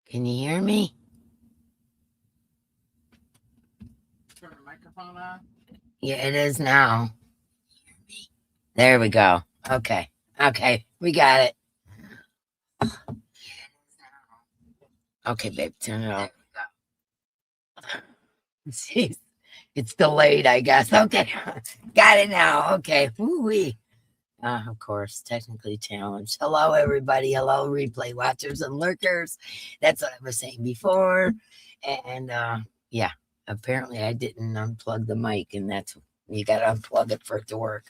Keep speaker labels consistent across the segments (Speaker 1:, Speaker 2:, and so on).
Speaker 1: Can you hear me?
Speaker 2: Turn the microphone on.
Speaker 1: Yeah, it is now. There we go. Okay. Okay, we got it. Okay, babe, turn it off. Jeez, it's delayed, I guess. Okay, got it now. Okay, woo-wee. Of course, technically challenged. Hello, everybody. Hello, replay watchers and lurkers. That's what I was saying before. And yeah, apparently I didn't unplug the mic, and that's you got to unplug it for it to work.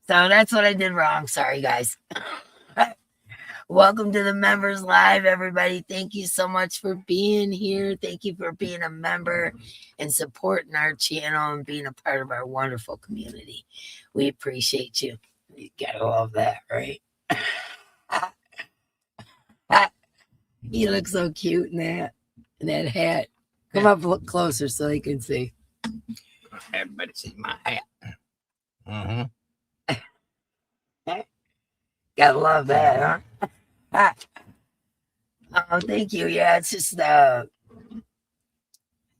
Speaker 1: So that's what I did wrong. Sorry, guys. Welcome to the Members Live, everybody. Thank you so much for being here. Thank you for being a member and supporting our channel and being a part of our wonderful community. We appreciate you. You gotta love that, right? You look so cute in that hat. Come up, look closer so they can see. Everybody see my hat. Gotta love that, huh? Oh, thank you. Yeah, it's just the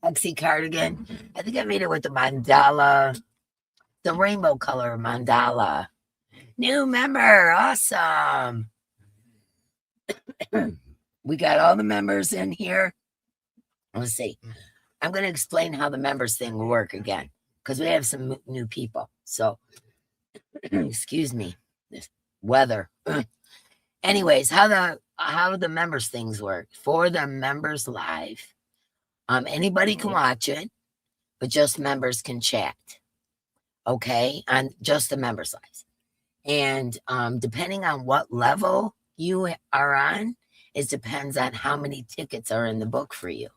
Speaker 1: Hexy cardigan. I think I made it with the mandala, the rainbow color mandala. New member, awesome. We got all the members in here. Let's see. I'm going to explain how the members thing will work again because we have some new people. So, excuse me, this weather. Anyways, how the members things work for the members live. Anybody can watch it, but just members can chat. Okay, on just the members lives. And depending on what level you are on, it depends on how many tickets are in the book for you.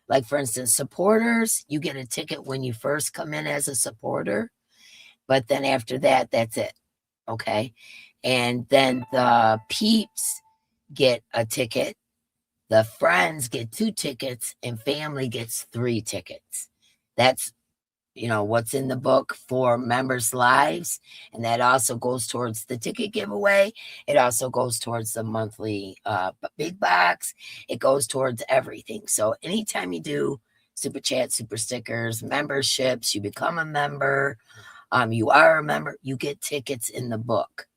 Speaker 1: Like, for instance, supporters, you get a ticket when you first come in as a supporter, but then after that, that's it. Okay. And then the peeps get a ticket, the friends get 2 tickets, and family gets 3 tickets. That's what's in the book for members' lives. And that also goes towards the ticket giveaway. It also goes towards the monthly big box. It goes towards everything. So anytime you do super chat, super stickers, memberships, you become a member, you are a member, you get tickets in the book.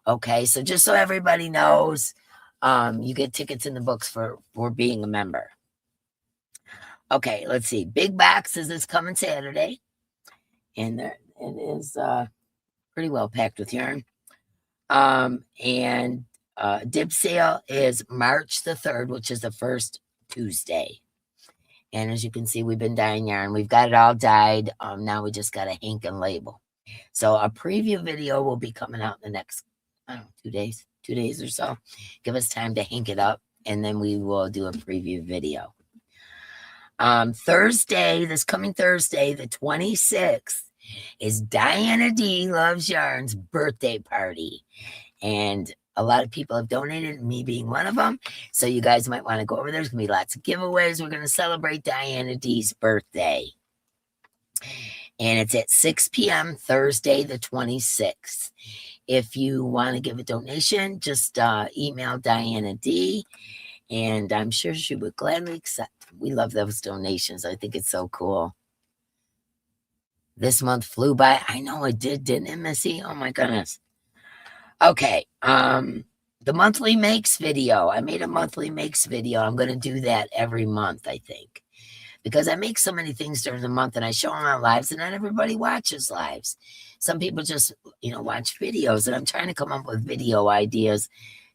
Speaker 1: Okay, so just so everybody knows, you get tickets in the books for being a member. Okay, let's see. Big boxes is coming Saturday. And it is pretty well packed with yarn. And dip sale is March the 3rd, which is the first Tuesday. And as you can see, we've been dyeing yarn. We've got it all dyed. Now we just got to hank and label. So a preview video will be coming out in the next, 2 days or so. Give us time to hank it up, and then we will do a preview video. This coming Thursday, the 26th, is Diana D Loves Yarn's birthday party. And a lot of people have donated, me being one of them. So you guys might want to go over there. There's going to be lots of giveaways. We're going to celebrate Diana D's birthday. And it's at 6 p.m. Thursday, the 26th. If you want to give a donation, just email Diana D. And I'm sure she would gladly accept. We love those donations. I think it's so cool. This month flew by. I know it did, didn't it, Missy? Oh my goodness. Okay. The monthly makes video. I made a monthly makes video. I'm going to do that every month, I think, because I make so many things during the month and I show them on lives, and not everybody watches lives. Some people just, watch videos, and I'm trying to come up with video ideas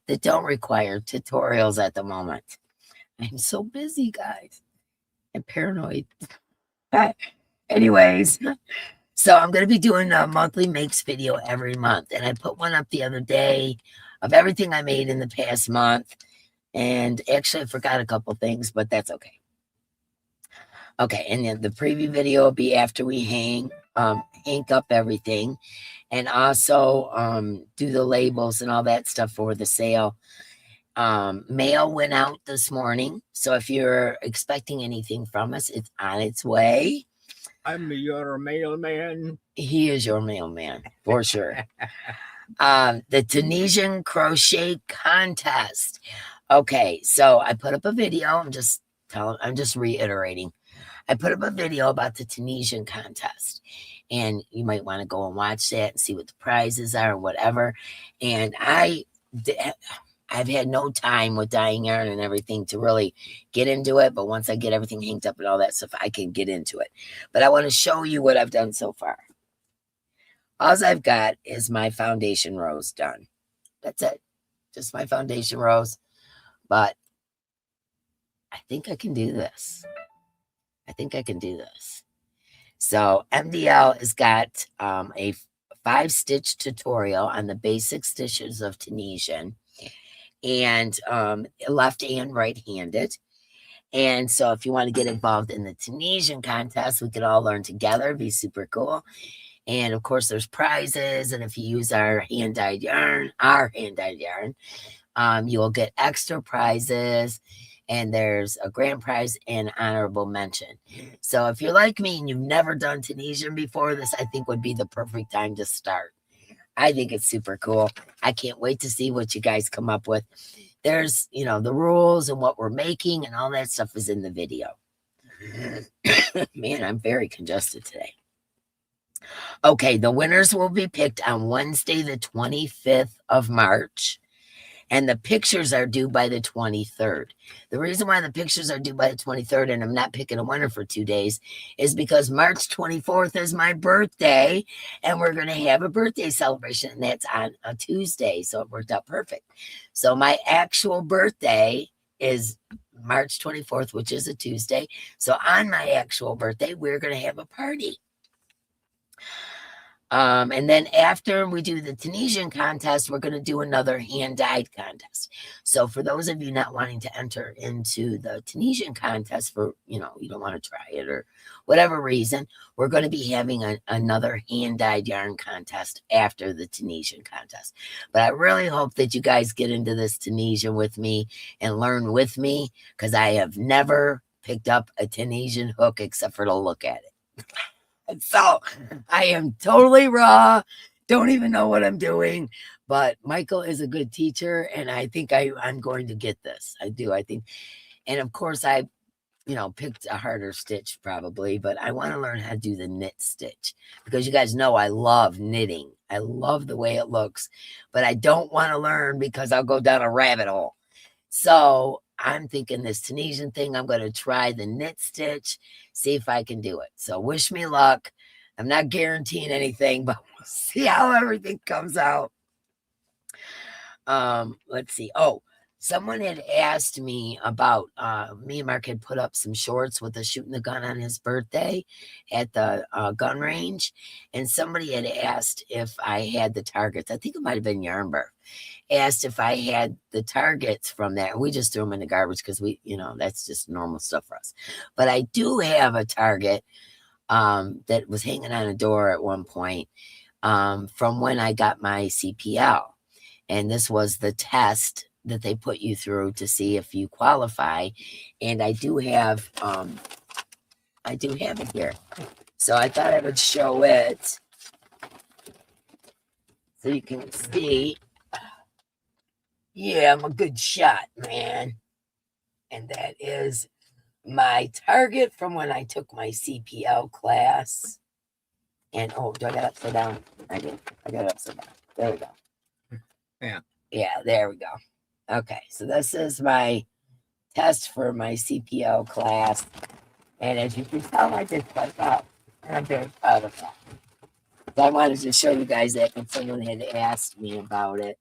Speaker 1: that don't require tutorials at the moment. I'm so busy, guys. I'm paranoid. Anyways, so I'm going to be doing a monthly makes video every month. And I put one up the other day of everything I made in the past month. And actually, I forgot a couple things, but that's okay. Okay, and then the preview video will be after we hank up everything. And also do the labels and all that stuff for the sale. Mail went out this morning. So if you're expecting anything from us, it's on its way.
Speaker 2: I'm your mailman.
Speaker 1: He is your mailman, for sure. The Tunisian crochet contest. Okay, so I put up a video. I'm just reiterating. I put up a video about the Tunisian contest, and you might want to go and watch that and see what the prizes are and whatever. And I've had no time with dyeing yarn and everything to really get into it, but once I get everything hanged up and all that stuff, I can get into it. But I want to show you what I've done so far. All I've got is my foundation rows done. That's it. Just my foundation rows. But I think I can do this. I think I can do this. So MDL has got a 5-stitch tutorial on the basic stitches of Tunisian, and left and right-handed. And so if you want to get involved in the Tunisian contest, we could all learn together. It'd be super cool. And of course, there's prizes. And if you use our hand-dyed yarn, you will get extra prizes. And there's a grand prize and honorable mention. So if you're like me and you've never done Tunisian before, this I think would be the perfect time to start. I think it's super cool. I can't wait to see what you guys come up with. There's, the rules and what we're making and all that stuff is in the video. Man, I'm very congested today. Okay, the winners will be picked on Wednesday, the 25th of March. And the pictures are due by the 23rd. The reason why the pictures are due by the 23rd and I'm not picking a winner for 2 days is because March 24th is my birthday and we're going to have a birthday celebration, and that's on a Tuesday. So it worked out perfect. So my actual birthday is March 24th, which is a Tuesday. So on my actual birthday, we're going to have a party. And then after we do the Tunisian contest, we're going to do another hand-dyed contest. So for those of you not wanting to enter into the Tunisian contest for, you don't want to try it or whatever reason, we're going to be having another hand-dyed yarn contest after the Tunisian contest. But I really hope that you guys get into this Tunisian with me and learn with me, because I have never picked up a Tunisian hook except for to look at it. So I am totally raw, don't even know what I'm doing, but Michael is a good teacher, and I think I'm going to get this. I do. I think, and of course I, picked a harder stitch probably, but I want to learn how to do the knit stitch, because you guys know I love knitting. I love the way it looks, but I don't want to learn because I'll go down a rabbit hole. So I'm thinking this Tunisian thing, I'm going to try the knit stitch, see if I can do it. So wish me luck. I'm not guaranteeing anything, but we'll see how everything comes out. Let's see. Oh, someone had asked me about, me and Mark had put up some shorts with us shooting the gun on his birthday at the gun range. And somebody had asked if I had the targets. I think it might have been Yarnberg. Asked if I had the targets from that. We just threw them in the garbage because we, that's just normal stuff for us. But I do have a target that was hanging on a door at one point from when I got my CPL. And this was the test that they put you through to see if you qualify. And I do have it here. So I thought I would show it so you can see. Yeah, I'm a good shot, man. And that is my target from when I took my CPL class. And, oh, do I got upside down? I did. I got upside down. There we go.
Speaker 2: Yeah.
Speaker 1: Yeah, there we go. Okay, so this is my test for my CPL class. And as you can tell, I did quite well. And I'm very proud of that. So I wanted to show you guys that because someone had asked me about it.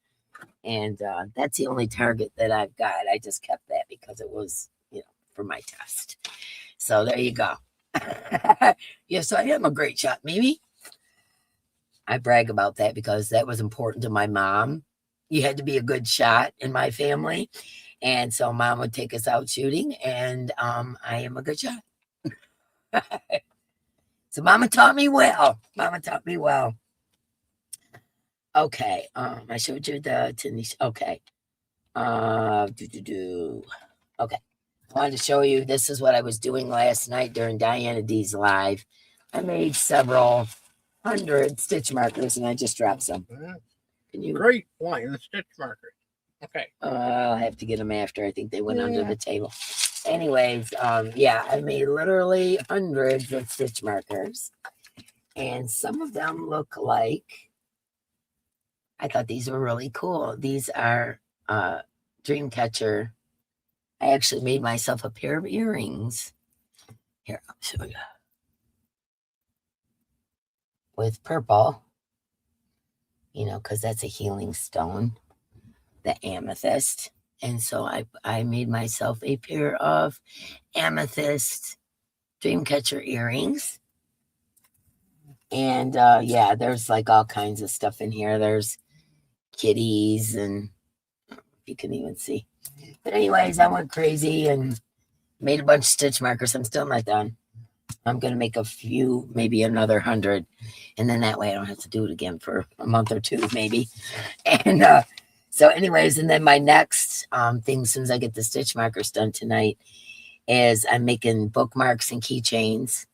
Speaker 1: And that's the only target that I've got. I just kept that because it was, for my test. So there you go. Yes, I am a great shot, maybe. I brag about that because that was important to my mom. You had to be a good shot in my family. And so mom would take us out shooting, and I am a good shot. So mama taught me well. Okay, I showed you the tennis. Okay. Okay. I wanted to show you, this is what I was doing last night during Diana D's live. I made several hundred stitch markers and I just dropped some.
Speaker 2: Mhm.
Speaker 1: Can you?
Speaker 2: Great line, the stitch markers. Okay.
Speaker 1: I'll have to get them after. I think they went under
Speaker 3: Yeah.
Speaker 1: the table. Anyways, yeah, I made literally hundreds of stitch markers. And some of them look like, I thought these were really cool. These are Dreamcatcher. I actually made myself a pair of earrings. Here, I'll show you. With purple, you know, because that's a healing stone, the amethyst. And so I made myself a pair of amethyst Dreamcatcher earrings. And yeah, there's like all kinds of stuff in here. There's kitties, and you can even see. But anyways, I went crazy and made a bunch of stitch markers. I'm still not done. I'm going to make a few, maybe another 100. And then that way I don't have to do it again for a month or two, maybe. And so anyways, and then my next thing, as soon as I get the stitch markers done tonight, is I'm making bookmarks and keychains.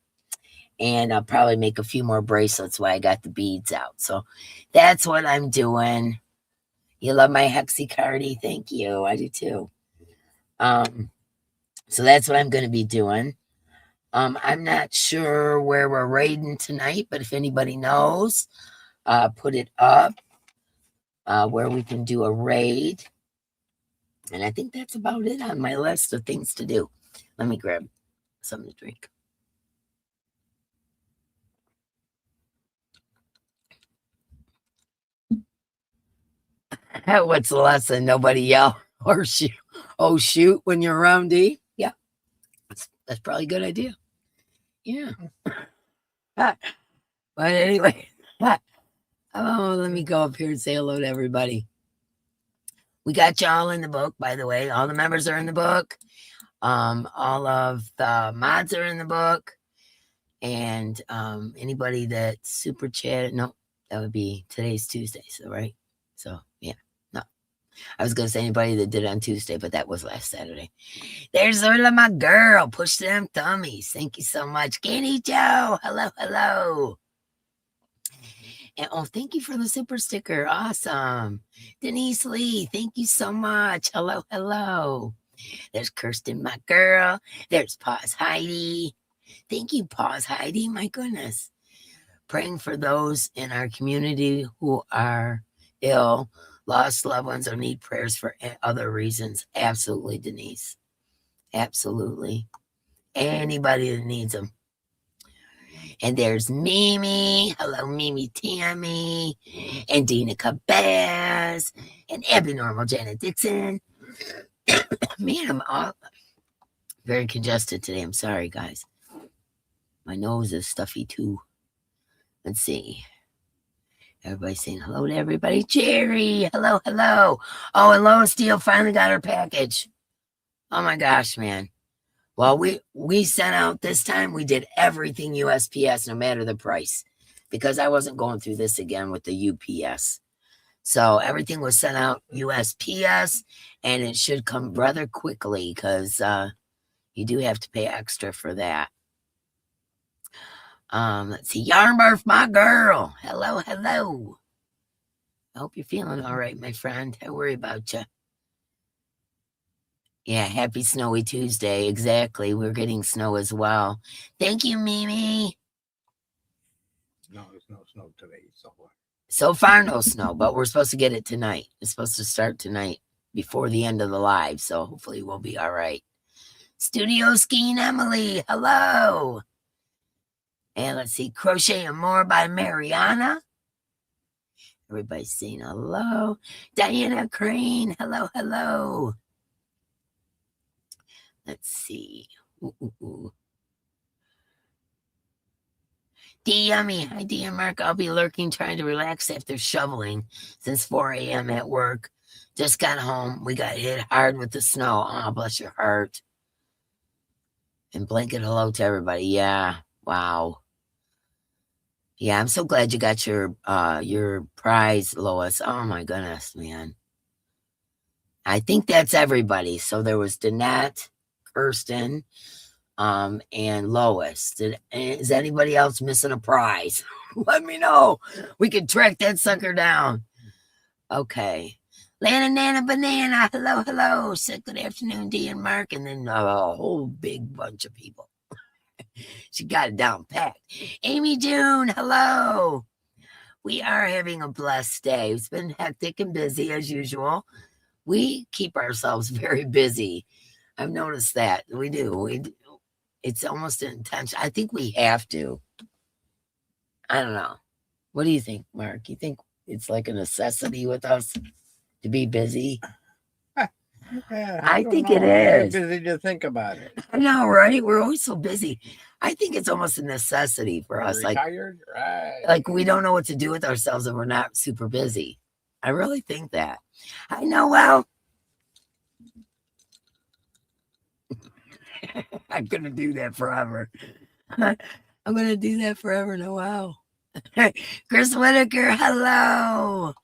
Speaker 1: And I'll probably make a few more bracelets while I got the beads out. So that's what I'm doing. You love my Hexicardi? Thank you. I do too. So that's what I'm going to be doing. I'm not sure where we're raiding tonight, but if anybody knows, put it up where we can do a raid. And I think that's about it on my list of things to do. Let me grab something to drink. What's the lesson? Nobody yell or shoot. Oh, shoot when you're around D. Yeah, that's probably a good idea. Yeah. But anyway, oh, let me go up here and say hello to everybody. We got y'all in the book, by the way. All the members are in the book. All of the mods are in the book. And anybody that super chatted, no, that would be today's Tuesday, so right? So yeah, no. I was gonna say anybody that did it on Tuesday, but that was last Saturday. There's Orla, my girl. Push them tummies. Thank you so much. Kenny Joe. Hello, hello. And oh, thank you for the super sticker. Awesome. Denise Lee, thank you so much. Hello, hello. There's Kirsten, my girl. There's Pause Heidi. Thank you, Pause Heidi. My goodness. Praying for those in our community who are ill, lost loved ones, or need prayers for other reasons. Absolutely, Denise. Absolutely. Anybody that needs them. And there's Mimi. Hello, Mimi Tammy. And Dina Cabaz. And Abnormal Janet Dixon. Man, I'm all very congested today. I'm sorry, guys. My nose is stuffy too. Let's see. Everybody's saying hello to everybody. Jerry, hello, hello. Oh, and Lois Steele finally got her package. Oh my gosh, man. Well, we sent out this time, we did everything USPS, no matter the price, because I wasn't going through this again with the UPS. So everything was sent out USPS, and it should come rather quickly because you do have to pay extra for that. Let's see. Yarnbarf, my girl. Hello, hello. I hope you're feeling all right, my friend. I worry about you. Yeah, happy snowy Tuesday. Exactly. We're getting snow as well. Thank you, Mimi.
Speaker 2: No, there's no snow today.
Speaker 1: So far, no snow, but we're supposed to get it tonight. It's supposed to start tonight before the end of the live. So hopefully we'll be all right. Studio Skiing Emily. Hello. And let's see. Crochet and More by Mariana. Everybody's saying hello. Diana Crane. Hello, hello. Let's see. D Yummy. Hi, DM Mark. I'll be lurking, trying to relax after shoveling since 4 a.m. at work. Just got home. We got hit hard with the snow. Oh, bless your heart. And blanket hello to everybody. Yeah. Wow. Yeah, I'm so glad you got your prize, Lois. Oh my goodness, man. I think that's everybody. So there was Danette, Kirsten, and Lois. Is anybody else missing a prize? Let me know. We can track that sucker down. Okay. Lana Nana Banana, hello, hello. Said good afternoon, D and Mark, and then a whole big bunch of people. She got it down pat. Amy June, hello. We are having a blessed day. It's been hectic and busy as usual. We keep ourselves very busy. I've noticed that. We do. It's almost intentional. I think we have to. I don't know. What do you think, Mark? You think it's like a necessity with us to be busy?
Speaker 2: Yeah,
Speaker 1: I
Speaker 2: don't
Speaker 1: think
Speaker 2: know.
Speaker 1: it
Speaker 2: I'm
Speaker 1: is.
Speaker 2: busy to think about it.
Speaker 1: I know, right? We're always so busy. I think it's almost a necessity for us.
Speaker 2: Retired, right?
Speaker 1: Like we don't know what to do with ourselves if we're not super busy. I really think that. I know. Well, I'm gonna do that forever. I'm gonna do that forever. No, wow. Chris Whitaker, hello.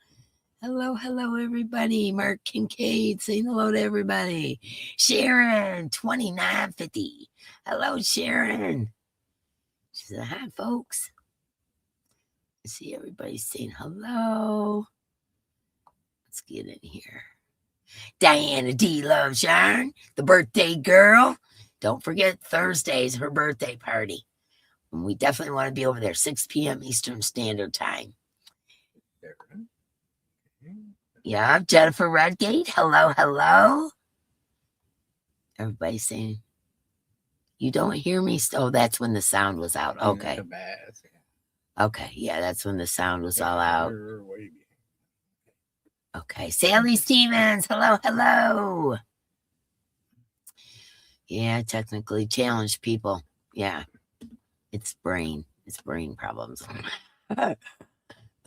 Speaker 1: Hello, everybody. Mark Kincaid saying hello to everybody. Sharon, 2950. Hello, Sharon. She said, hi, folks. I see everybody saying hello. Let's get in here. Diana D loves Yarn, the birthday girl. Don't forget Thursday's her birthday party. And we definitely want to be over there, 6 p.m. Eastern Standard Time. Yeah, Jennifer Redgate. Hello, hello. Everybody saying, you don't hear me? Oh, that's when the sound was out. Okay. Okay, yeah, that's when the sound was all out. Okay, Sally Stevens. Hello, hello. Yeah, technically challenged people. Yeah, it's brain problems.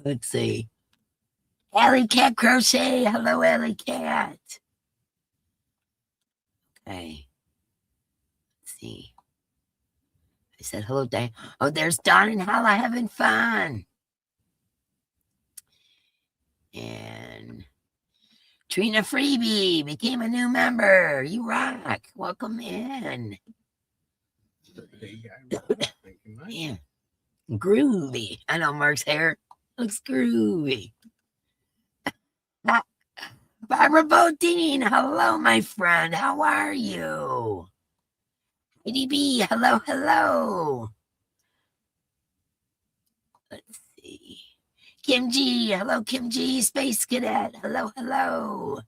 Speaker 1: Let's see. Alley Cat Crochet. Hello, Alley Cat. Okay. Let's see. I said hello, Diane. Oh, there's Don and Hala having fun. And Trina Freebie became a new member. You rock. Welcome in. Yeah. Groovy. I know Mark's hair looks groovy. Barbara Bodine, hello, my friend. How are you? ADB, hello, hello. Let's see. Kim G, hello, Kim G. Space Cadet, hello, hello.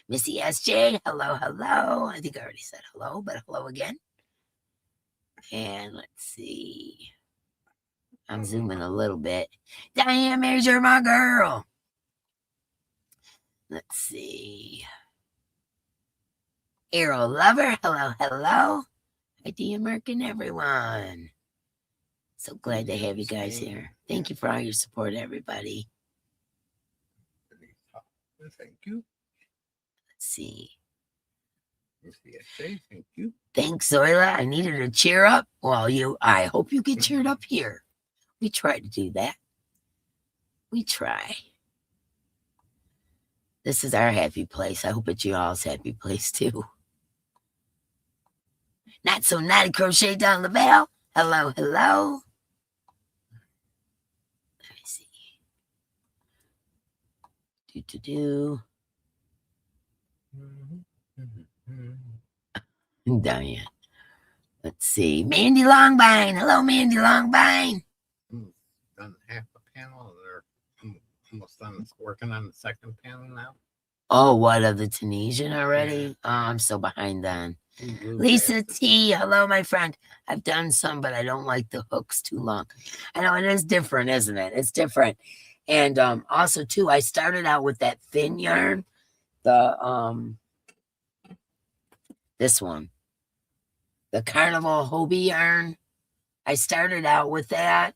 Speaker 1: Missy SJ, hello, hello. I think I already said hello, but hello again. And let's see. I'm zooming a little bit. Diane Major, my girl. Let's see. Arrow Lover, hello, hello. Hi, Diane Merck and everyone. So glad to have you guys here. Thank you for all your support, everybody.
Speaker 2: Thank you.
Speaker 1: Let's see.
Speaker 2: Thank you.
Speaker 1: Thanks, Zoila. I needed to cheer up. Well, I hope you get cheered up here. We try to do that. We try. This is our happy place. I hope it's you all's happy place too. Not so naughty crochet down the bell. Hello, hello. Let me see. Diane. Let's see. Mandy Longbine. Hello, Mandy Longbine.
Speaker 2: Done half a panel. They're almost done working on the second panel now.
Speaker 1: Oh, what, of the Tunisian already?
Speaker 2: Yeah.
Speaker 1: Oh, I'm so behind then. Lisa T. Hello, my friend. I've done some, but I don't like the hooks too long. I know it is different, isn't it? It's different. And also too, I started out with that thin yarn, this one, the Carnival Hobie yarn. I started out with that,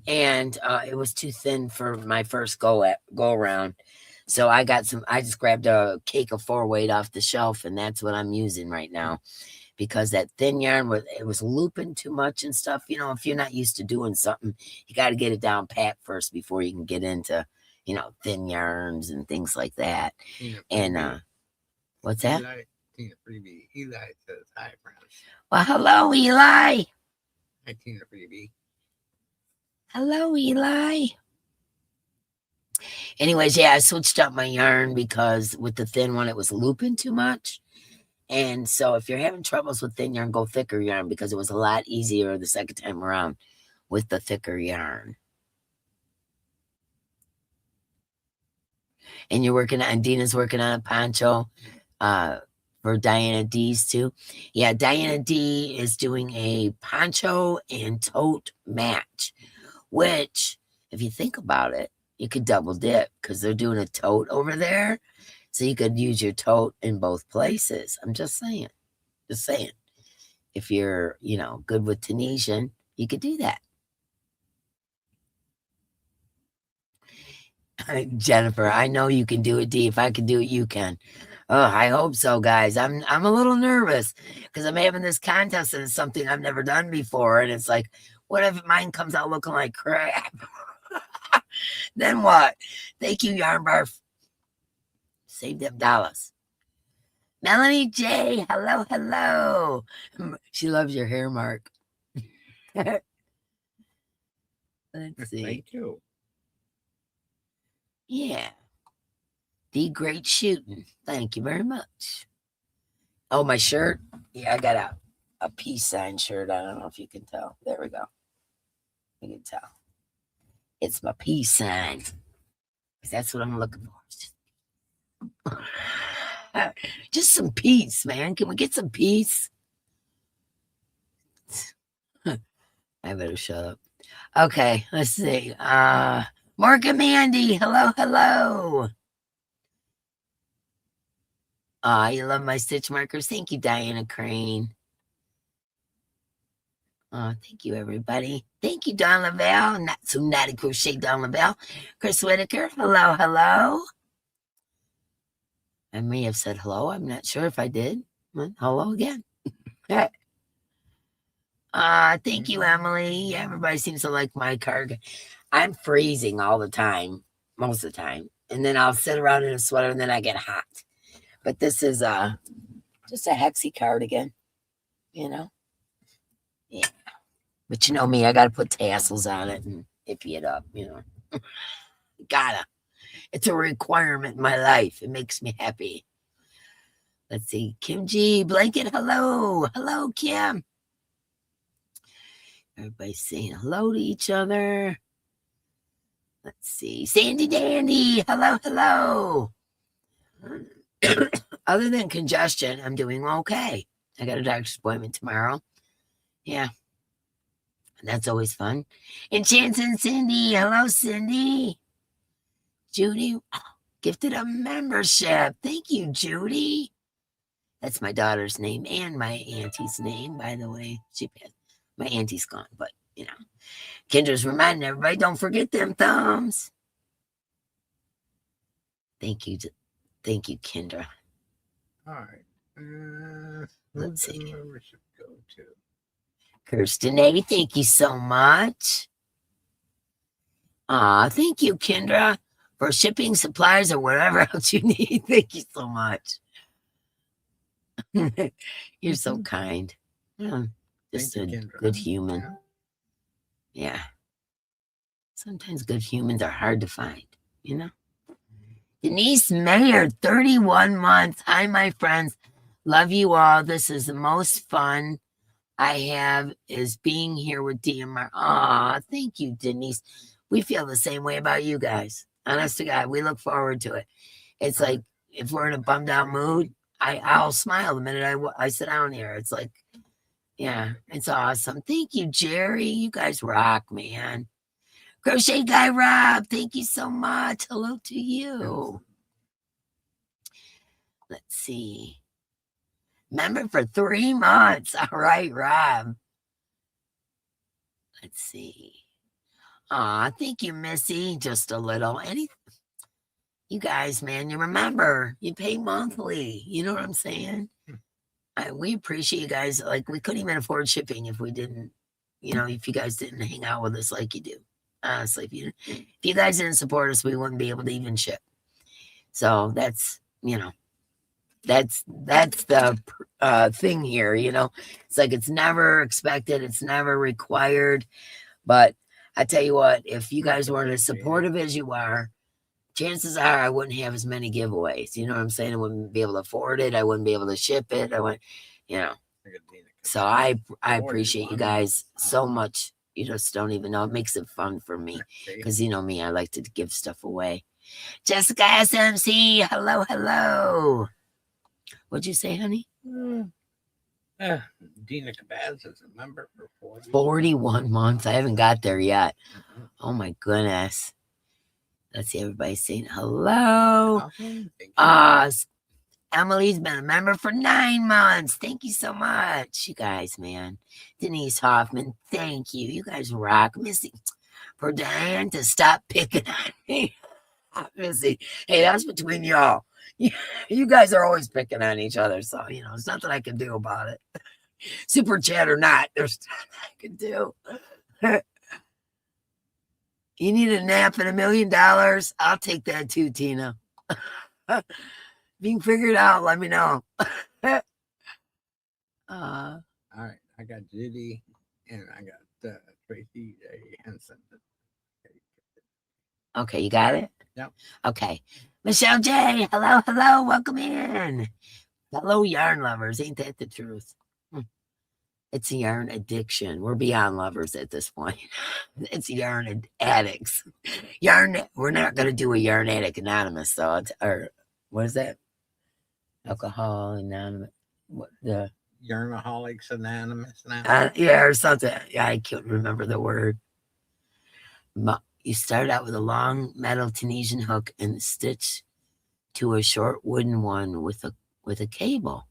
Speaker 1: and it was too thin for my first go around. So I just grabbed a cake of 4-weight off the shelf, and that's what I'm using right now, because that thin yarn was looping too much and stuff. You know, if you're not used to doing something, you got to get it down pat first before you can get into, thin yarns and things like that. And what's that?
Speaker 2: Tina Freebie. Eli says hi, friends.
Speaker 1: Well, hello, Eli.
Speaker 2: Hi, Tina Freebie.
Speaker 1: Hello, Eli. Anyways, yeah, I switched up my yarn because with the thin one, it was looping too much. And so if you're having troubles with thin yarn, go thicker yarn because it was a lot easier the second time around with the thicker yarn. And you're working on, Dina's working on a poncho for Diana D's too. Yeah, Diana D is doing a poncho and tote match, which, if you think about it, you could double dip because they're doing a tote over there. So you could use your tote in both places. I'm just saying. Just saying. If you're, good with Tunisian, you could do that. Jennifer, I know you can do it, D. If I can do it, you can. Oh, I hope so, guys. I'm a little nervous because I'm having this contest and it's something I've never done before. And it's like, what if mine comes out looking like crap? Then what? Thank you, Yarn Barf. Save them dollars. Melanie J, hello. She loves your hair, Mark. Let's see.
Speaker 2: Thank you.
Speaker 1: Yeah. The great shooting. Thank you very much. Oh, my shirt? Yeah, I got a peace sign shirt. I don't know if you can tell. There we go. You can tell. It's my peace sign. That's what I'm looking for. Just some peace, man. Can we get some peace? I better shut up. Okay, let's see. Morgan Mandy, hello. You love my stitch markers. Thank you, Diana Crane. Thank you, everybody. Thank you, Don Lavelle. Not so naughty crochet, Don Lavelle. Chris Whitaker, hello. I may have said hello. I'm not sure if I did. Hello again. Thank you, Emily. Everybody seems to like my cardigan. I'm freezing all the time, most of the time. And then I'll sit around in a sweater and then I get hot. But this is just a hexy cardigan, Yeah. But you know me, I got to put tassels on it and hippie it up, Gotta. It's a requirement in my life. It makes me happy. Let's see. Kim G. Blanket, hello. Hello, Kim. Everybody's saying hello to each other. Let's see. Sandy Dandy, hello. Other than congestion, I'm doing okay. I got a doctor's appointment tomorrow. Yeah. That's always fun. And Chance and Cindy, hello, Cindy. Judy gifted a membership. Thank you, Judy. That's my daughter's name and my auntie's name, by the way. My auntie's gone, but Kendra's reminding everybody, don't forget them thumbs. Thank you, Kendra.
Speaker 2: All right.
Speaker 1: Let's see.
Speaker 2: Where we should go to.
Speaker 1: Kirsten A, thank you so much. Thank you, Kendra, for shipping supplies or whatever else you need. Thank you so much. You're so kind. Just a good human. Yeah. Sometimes good humans are hard to find, Denise Mayer, 31 months. Hi, my friends. Love you all. This is the most fun I have is being here with DMR. Thank you, Denise. We feel the same way about you guys. Honest to God, we look forward to it. It's like if we're in a bummed out mood, I'll smile the minute I sit down here. It's like, yeah, it's awesome. Thank you, Jerry. You guys rock, man. Crochet Guy Rob, thank you so much. Hello to you. Let's see. Member for 3 months. All right, Rob. Let's see. Thank you, Missy. Just a little. You guys, man, you remember, you pay monthly. You know what I'm saying? We appreciate you guys. Like, we couldn't even afford shipping if we didn't, if you guys didn't hang out with us like you do. Honestly, if you guys didn't support us, we wouldn't be able to even ship. So that's, that's the thing here, It's like it's never expected. It's never required. But I tell you what, if you guys weren't as supportive as you are, chances are I wouldn't have as many giveaways. You know what I'm saying? I wouldn't be able to afford it. I wouldn't be able to ship it. I wouldn't, you know.
Speaker 2: Look at Dina.
Speaker 1: So I appreciate you
Speaker 2: 41
Speaker 1: guys so
Speaker 2: months.
Speaker 1: much. You just don't even know. It makes it fun for me
Speaker 2: See?
Speaker 1: because you know me, I like to give stuff away. Jessica SMC, hello, hello. What'd you say, honey?
Speaker 2: Dina Cabaz is a member for
Speaker 1: 41 months. I haven't got there yet.
Speaker 2: Mhm.
Speaker 1: Oh my goodness. Let's see, everybody's saying hello.
Speaker 2: Awesome. Thank you.
Speaker 1: Emily's been a member for 9 months. Thank you so much, you guys, man. Denise Hoffman, thank you. You guys rock. Missy, for Diane to stop picking on me. Missy, hey, that's between y'all. You guys are always picking on each other, so you know, there's nothing I can do about it. Super chat or not, there's nothing I can do. You need a nap and $1 million? I'll take that too, Tina. If you can figure it out, let me know.
Speaker 2: All right. I got Judy and I got Tracy J. Henson.
Speaker 1: Okay, you got it?
Speaker 2: Yep.
Speaker 1: Okay. Michelle J, hello, hello, welcome in. Hello, yarn lovers. Ain't that the truth? It's a yarn addiction. We're beyond lovers at this point. It's yarn addicts. Yarn, we're not going to do a yarn addict anonymous, though. Or what is that? Alcohol anonymous. What the?
Speaker 2: Yarnaholics Anonymous now.
Speaker 1: Yeah, or something. Yeah, I can't remember the word. You start out with a long metal Tunisian hook and stitch to a short wooden one with a cable.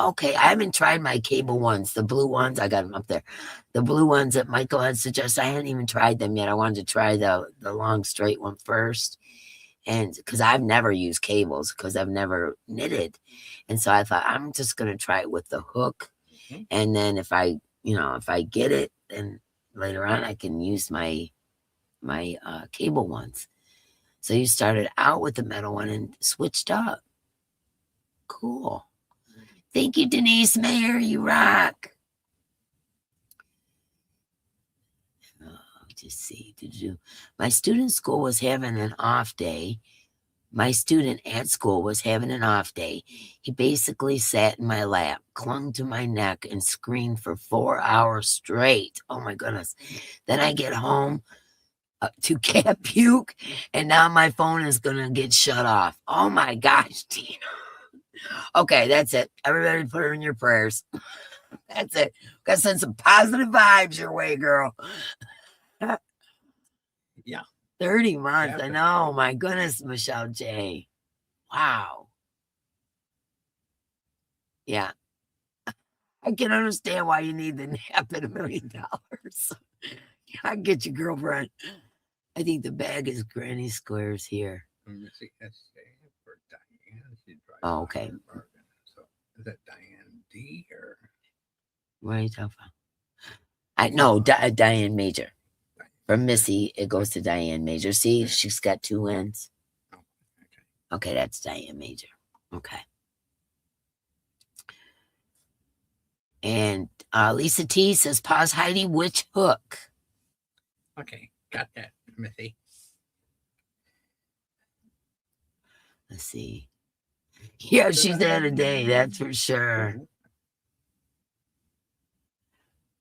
Speaker 1: Okay, I haven't tried my cable ones, the blue ones. I got them up there. The blue ones that Michael had suggested. I hadn't even tried them yet. I wanted to try the long straight one first, and because I've never used cables because I've never knitted, and so I thought I'm just gonna try it with the hook, and then if I get it, then later on I can use my cable ones. So you started out with the metal one and switched up. Cool. Thank you, Denise Mayer. You rock. Just see. My student school was having an off day. My student at school was having an off day. He basically sat in my lap, clung to my neck, and screamed for 4 hours straight. Oh my goodness. Then I get home to cat puke, and now my phone is gonna get shut off. Oh my gosh, Tina. Okay, that's it. Everybody put her in your prayers. That's it. Gotta send some positive vibes your way, girl.
Speaker 2: Yeah.
Speaker 1: 30 months.
Speaker 2: Yeah,
Speaker 1: I know. My goodness, Michelle J. Wow. Yeah. I can understand why you need the nap at $1 million. I get you, girlfriend. I think the bag is Granny Squares here.
Speaker 2: Let me see. That's for Diane. She drives
Speaker 1: Oh, okay.
Speaker 2: Bergen. So is that Diane D or?
Speaker 1: What are you talking about? I know Diane Major. From Missy, it goes to Diane Major. See, she's got 2 ends.
Speaker 2: Oh,
Speaker 1: Okay, that's Diane Major. Okay. And Lisa T says, pause Heidi, which hook?
Speaker 2: Okay, got that, Missy.
Speaker 1: Let's see. Yeah, she's had a day, that's for sure.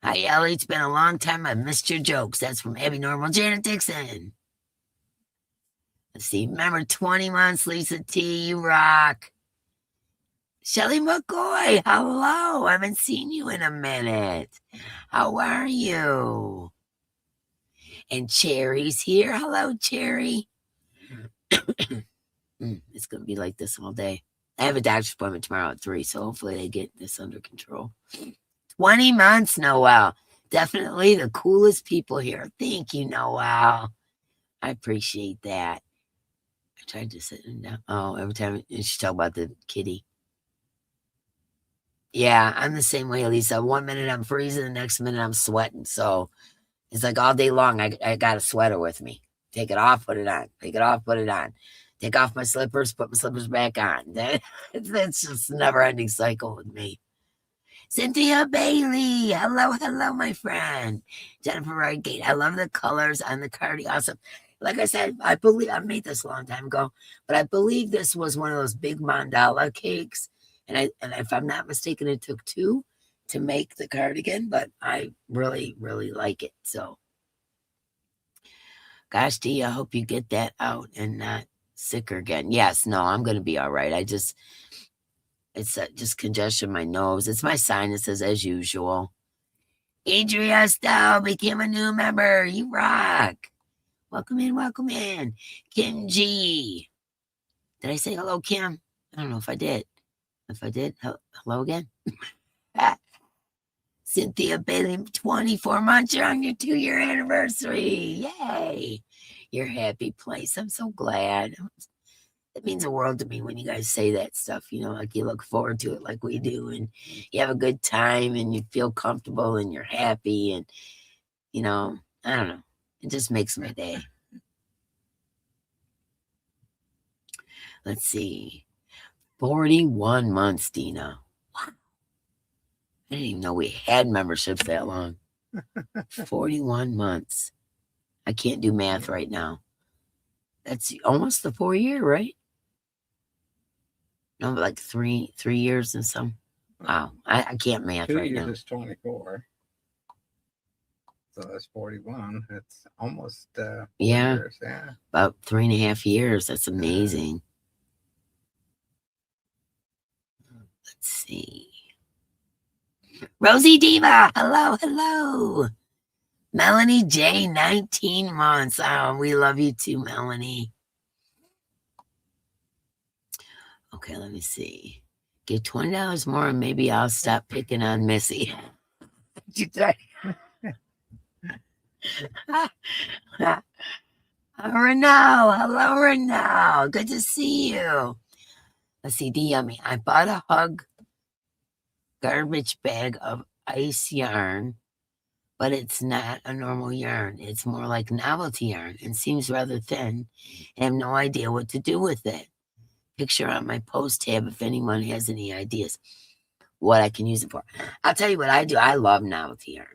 Speaker 1: Hi, Ellie. It's been a long time. I've missed your jokes. That's from Abby Normal, Janet Dixon. Let's see. Remember 20 months, Lisa T. You rock. Shelly McCoy. Hello. I haven't seen you in a minute. How are you? And Cherry's here. Hello, Cherry. It's going to be like this all day. I have a doctor's appointment tomorrow at 3, so hopefully they get this under control. 20 months, Noel. Definitely the coolest people here. Thank you, Noel. I appreciate that. I tried to sit him down. Oh, every time she talk about the kitty. Yeah, I'm the same way, Lisa. 1 minute I'm freezing, the next minute I'm sweating. So it's like all day long, I got a sweater with me. Take it off, put it on. Take it off, put it on. Take off my slippers, put my slippers back on. That's just a never-ending cycle with me. Cynthia Bailey. Hello, hello, my friend. Jennifer Rodgate. I love the colors on the cardi. Awesome. like I said, I believe I made this a long time ago, but I believe this was one of those big mandala cakes. And if I'm not mistaken, it took 2 to make the cardigan, but I really, really like it. So gosh, Dee, I hope you get that out and not sicker again. Yes, no, I'm gonna be all right. It's just congestion in my nose. It's my sinuses as usual. Adria Estelle became a new member. You rock. Welcome in, welcome in. Kim G. Did I say hello, Kim? I don't know if I did. If I did, hello again. Cynthia Bailey, 24 months. You're on your 2-year anniversary. Yay. Your happy place. I'm so glad. It means the world to me when you guys say that stuff, like you look forward to it like we do, and you have a good time and you feel comfortable and you're happy, and I don't know. It just makes my day. Let's see. 41 months, Dina. Wow. I didn't even know we had memberships that long. 41 months. I can't do math right now. That's almost the 4-year, right? No, but like 3 years and some. Wow. I can't math
Speaker 2: 2
Speaker 1: right
Speaker 2: years
Speaker 1: now.
Speaker 2: is 24. So that's 41. That's almost 4
Speaker 1: Yeah.
Speaker 2: years. Yeah.
Speaker 1: About 3.5 years. That's amazing. Let's see. Rosie Diva. Hello. Melanie J, 19 months. Oh, we love you too, Melanie. Okay, let me see. Get $20 more and maybe I'll stop picking on Missy. Renal. Hello, Renal. Good to see you. Let's see, D Yummy. I bought a Hug garbage bag of ice yarn, but it's not a normal yarn. It's more like novelty yarn and seems rather thin. I have no idea what to do with it. Picture on my post tab if anyone has any ideas what I can use it for. I'll tell you what I do. I love novelty yarn.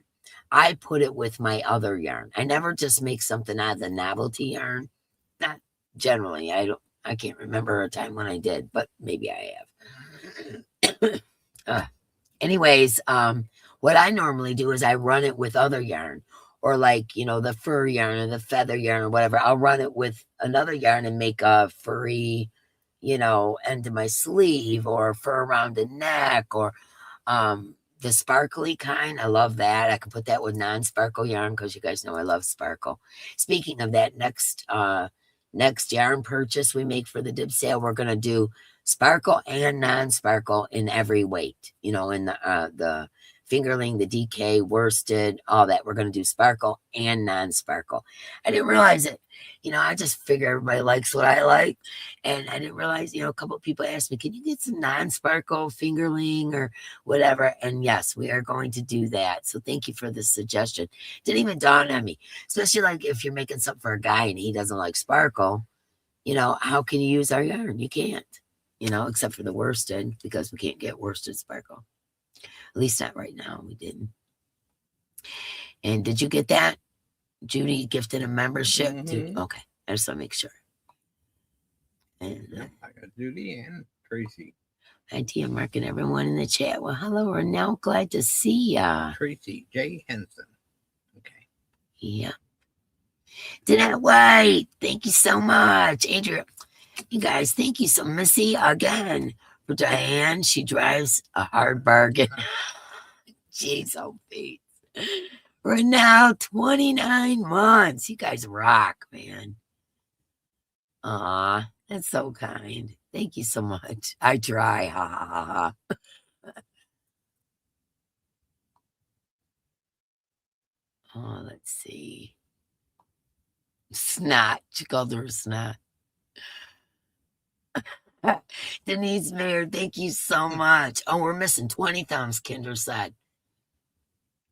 Speaker 1: I put it with my other yarn. I never just make something out of the novelty yarn. Not generally. I can't remember a time when I did, but maybe I have. Anyways, what I normally do is I run it with other yarn, or like, the fur yarn or the feather yarn or whatever. I'll run it with another yarn and make a furry, end of my sleeve, or fur around the neck, or the sparkly kind. I love that. I can put that with non-sparkle yarn because you guys know I love sparkle. Speaking of that, next yarn purchase we make for the dib sale, we're gonna do sparkle and non-sparkle in every weight. In the fingerling, the DK, worsted, all that. We're gonna do sparkle and non-sparkle. I didn't realize it. I just figure everybody likes what I like. And I didn't realize, a couple of people asked me, can you get some non-sparkle fingerling or whatever? And yes, we are going to do that. So thank you for the suggestion. Didn't even dawn on me, especially like if you're making something for a guy and he doesn't like sparkle, how can you use our yarn? You can't, except for the worsted, because we can't get worsted sparkle. At least not right now. We didn't. And did you get that? Judy gifted a membership. Okay, I just want to make sure. And
Speaker 2: I got Judy and Tracy.
Speaker 1: I'm marking everyone in the chat. Well, hello, Renell. Glad to see ya.
Speaker 2: Tracy J. Henson. Okay.
Speaker 1: Yeah. Danette White, thank you so much. Adria, you guys, thank you so much. Missy, again, for Diane. She drives a hard bargain. Jeez, oh, Pete. Renell, 29 months. You guys rock, man. Aw, that's so kind. Thank you so much. I try. Ha ha ha ha. Oh, let's see. Snot. She called her a snot. Denise Mayer, thank you so much. Oh, we're missing 20 thumbs, Kinder said.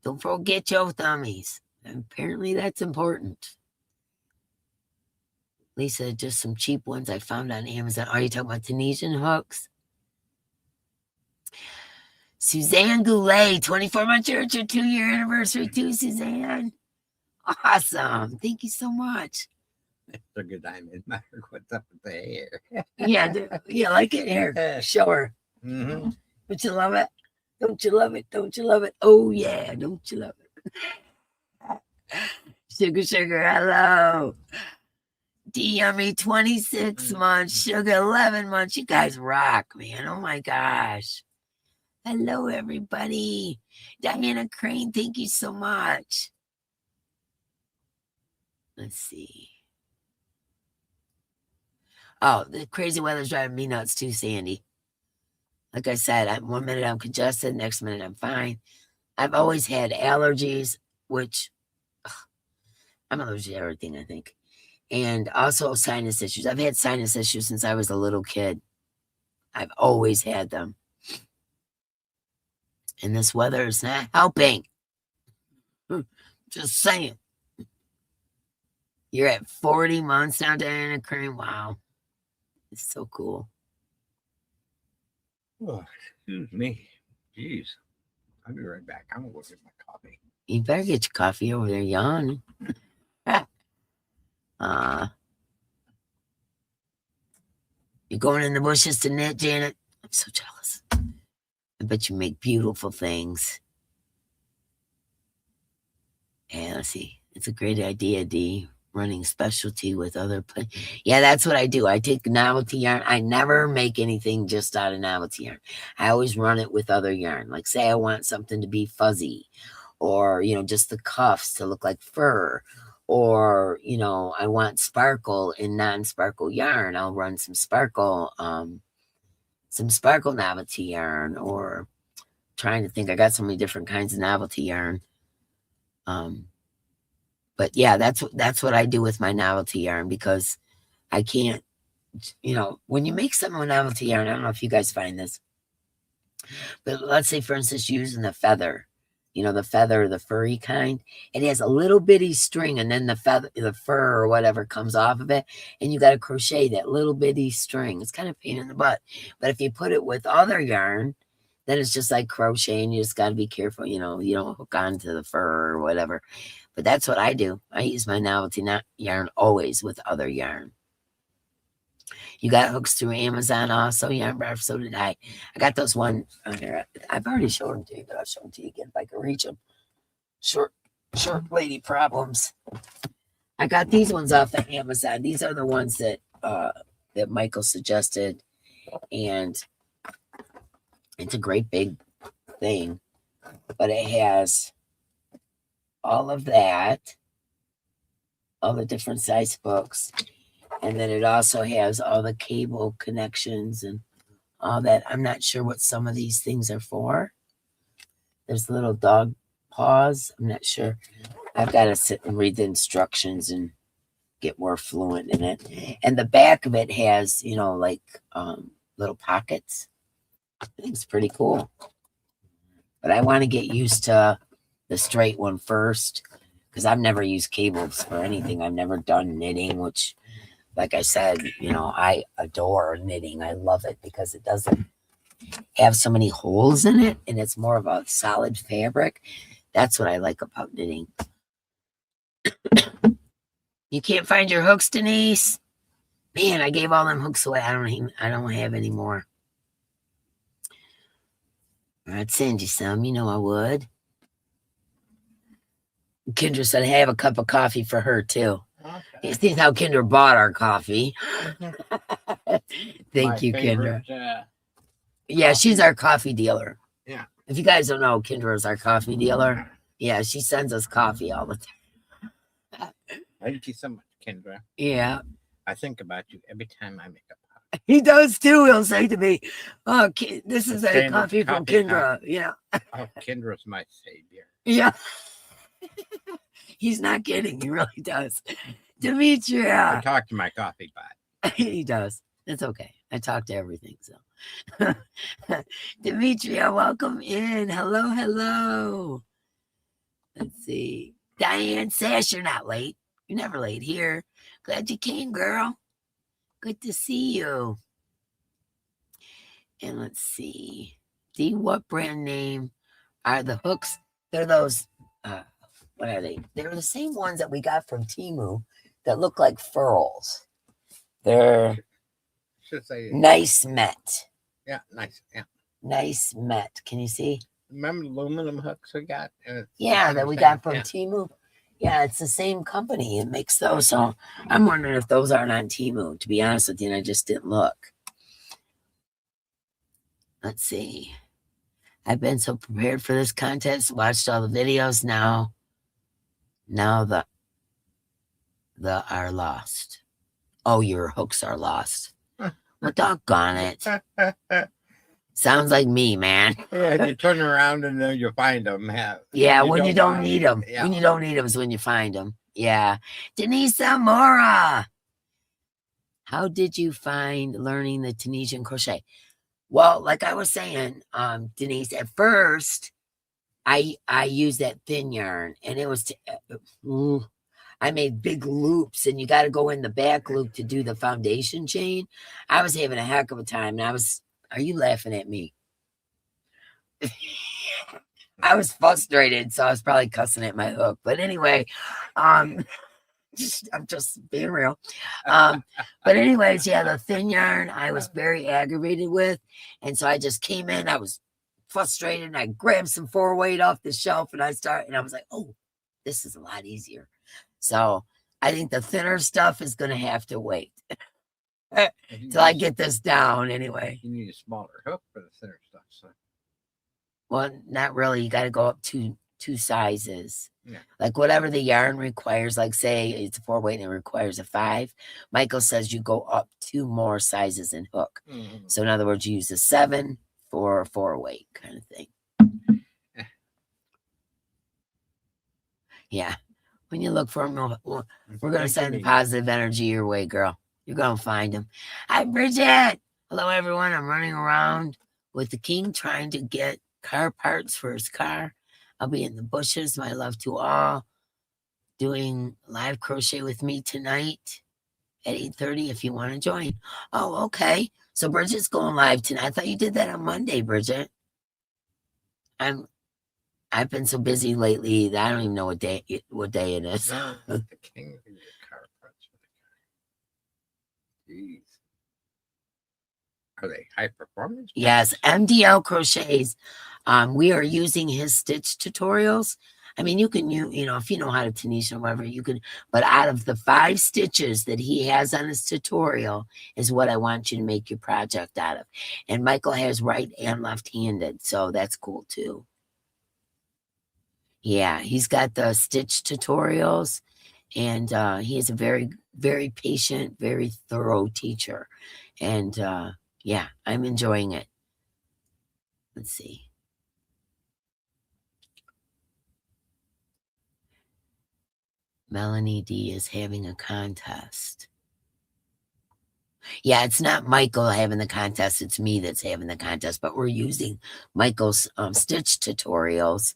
Speaker 1: Don't forget your thummies. Apparently that's important. Lisa, just some cheap ones I found on Amazon. Are you talking about Tunisian hooks? Suzanne Goulet, 24 months, it's your 2-year anniversary too, Suzanne. Awesome. Thank you so much.
Speaker 2: Sugar Diamond Mark, what's up with the hair?
Speaker 1: Yeah, you like it? Here, show her.
Speaker 2: Mm-hmm.
Speaker 1: Don't you love it? Don't you love it? Don't you love it? Oh yeah, don't you love it? Sugar, sugar, hello. D Yummy 26 months, Sugar 11 months. You guys rock, man. Oh my gosh. Hello, everybody. Diana Crane, thank you so much. Let's see. Oh, the crazy weather's driving me nuts too, Sandy. Like I said, 1 minute I'm congested, next minute I'm fine. I've always had allergies, which I'm allergic to everything, I think. And also sinus issues. I've had sinus issues since I was a little kid. I've always had them. And this weather is not helping. Just saying. You're at 40 months now, Diana Crane. Wow. It's so cool.
Speaker 2: Oh, excuse me. Jeez. I'll be right back. I'm going to go get my coffee.
Speaker 1: You better get your coffee over there, yawn. You're going in the bushes to knit, Janet? I'm so jealous. I bet you make beautiful things. Yeah, let's see. It's a great idea, D. Running specialty with other yeah, that's what I do. I take novelty yarn. I never make anything just out of novelty yarn. I always run it with other yarn. Like say I want something to be fuzzy, or just the cuffs to look like fur, or I want sparkle in non-sparkle yarn. I'll run some sparkle novelty yarn, or trying to think. I got so many different kinds of novelty yarn. But yeah, that's what I do with my novelty yarn, because I can't, when you make something with novelty yarn, I don't know if you guys find this, but let's say, for instance, using the feather, the furry kind, it has a little bitty string, and then the fur or whatever comes off of it, and you got to crochet that little bitty string. It's kind of a pain in the butt. But if you put it with other yarn, then it's just like crocheting. You just got to be careful, you don't hook onto the fur or whatever. But that's what I do. I use my novelty yarn always with other yarn. You got hooks through Amazon also, Yarn Bar, so did I. I got those one here. I've already showed them to you, but I'll show them to you again if I can reach them. Short lady problems. I got these ones off of Amazon. These are the ones that Michael suggested. And it's a great big thing. But it has all of that, all the different size books, and then it also has all the cable connections and all that. I'm not sure what some of these things are for. There's little dog paws. I'm not sure. I've got to sit and read the instructions and get more fluent in it. And the back of it has, like little pockets. I think it's pretty cool. But I want to get used to the straight one first, because I've never used cables for anything. I've never done knitting, which, like I said, I adore knitting. I love it because it doesn't have so many holes in it, and it's more of a solid fabric. That's what I like about knitting. You can't find your hooks, Denise? Man, I gave all them hooks away. I don't have any more. I'd send you some. I would. Kendra said, hey, I have a cup of coffee for her, too. Okay. See how Kendra bought our coffee. Thank you, Kendra. Yeah, she's our coffee dealer.
Speaker 2: Yeah.
Speaker 1: If you guys don't know, Kendra is our coffee dealer. Yeah, she sends us coffee all the time.
Speaker 2: Thank you so much, Kendra.
Speaker 1: Yeah.
Speaker 2: I think about you every time I make a pot.
Speaker 1: He does, too. He'll say to me, oh, this is a coffee from Kendra. Yeah.
Speaker 2: Oh, Kendra's my savior.
Speaker 1: Yeah. He's not kidding. He really does. Demetria.
Speaker 2: I talk to my coffee pot.
Speaker 1: He does. It's okay. I talk to everything. So, Demetria, welcome in. Hello. Let's see. Diane Sash, you're not late. You're never late here. Glad you came, girl. Good to see you. And let's see. D, what brand name are the hooks? They're those. What are they? They're the same ones that we got from Temu. that look like furls. They're
Speaker 2: Should say
Speaker 1: nice met.
Speaker 2: yeah, nice. Yeah.
Speaker 1: Nice met. Can you see?
Speaker 2: Remember the aluminum hooks we got?
Speaker 1: Yeah, that we got from Temu. Yeah, it's the same company. It makes those. So I'm wondering if those aren't on Temu. To be honest with you, and I just didn't look. Let's see. I've been so prepared for this contest. Watched all the videos. Now the are lost. Oh, your hooks are lost. Well, doggone it. Sounds like me, man.
Speaker 2: Yeah, you turn around and then you find them.
Speaker 1: Yeah, when you don't need them.
Speaker 2: Yeah.
Speaker 1: When you don't need them is when you find them. Yeah. Denise Zamora. How did you find learning the Tunisian crochet? Well, like I was saying, Denise, at first, I used that thin yarn, and it was, I made big loops, and you got to go in the back loop to do the foundation chain. I was having a heck of a time, and are you laughing at me? I was frustrated, so I was probably cussing at my hook. But anyway, I'm just being real. But anyways, yeah, the thin yarn I was very aggravated with. And so I just came in, I was frustrated, and I grabbed some 4-weight off the shelf, and I was like, oh, this is a lot easier. So I think the thinner stuff is going to have to wait till I get this down anyway.
Speaker 2: You need a smaller hook for the thinner stuff. So.
Speaker 1: Well, not really. You got to go up two sizes.
Speaker 2: Yeah.
Speaker 1: Like whatever the yarn requires, like say it's a 4-weight and it requires a 5. Michael says you go up 2 more sizes in hook.
Speaker 2: Mm-hmm.
Speaker 1: So in other words, you use a 7 for a 4-weight kind of thing. Yeah. When you look for them, we're going to send positive energy your way, girl. You're going to find them. Hi, Bridget. Hello, everyone. I'm running around with the king trying to get car parts for his car. I'll be in the bushes. My love to all. Doing live crochet with me tonight at 8:30 if you want to join. Oh, okay. So Bridget's going live tonight. I thought you did that on Monday, Bridget. I've been so busy lately that I don't even know what day it is.
Speaker 2: No, the king of your car parts for the car. Jeez. Are they high performance?
Speaker 1: Yes, MDL Crochets. We are using his stitch tutorials. I mean, you can, if you know how to Tunisian or whatever, you can, but out of the 5 stitches that he has on his tutorial is what I want you to make your project out of. And Michael has right and left-handed, so that's cool too. Yeah, he's got the stitch tutorials, and he is a very, very patient, very thorough teacher. And yeah, I'm enjoying it. Let's see. Melanie D is having a contest. Yeah, it's not Michael having the contest. It's me that's having the contest. But we're using Michael's stitch tutorials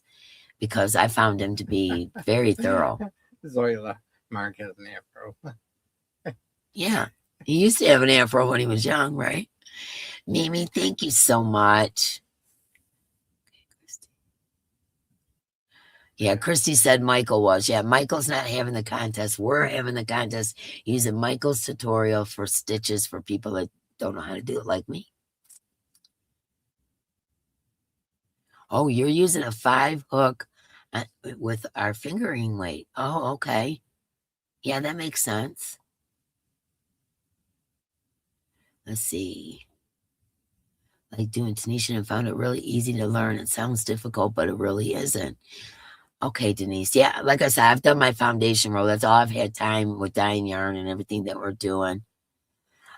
Speaker 1: because I found him to be very thorough.
Speaker 2: Zoila Mark has an afro.
Speaker 1: Yeah, he used to have an afro when he was young, right? Mimi, thank you so much. Yeah, Christy said Michael was. Yeah, Michael's not having the contest. We're having the contest using Michael's tutorial for stitches for people that don't know how to do it like me. Oh, you're using a 5 hook with our fingering weight. Oh, okay. Yeah, that makes sense. Let's see. Like doing Tunisian and found it really easy to learn. It sounds difficult, but it really isn't. Okay, Denise. Yeah, like I said, I've done my foundation row. That's all I've had time with dyeing yarn and everything that we're doing.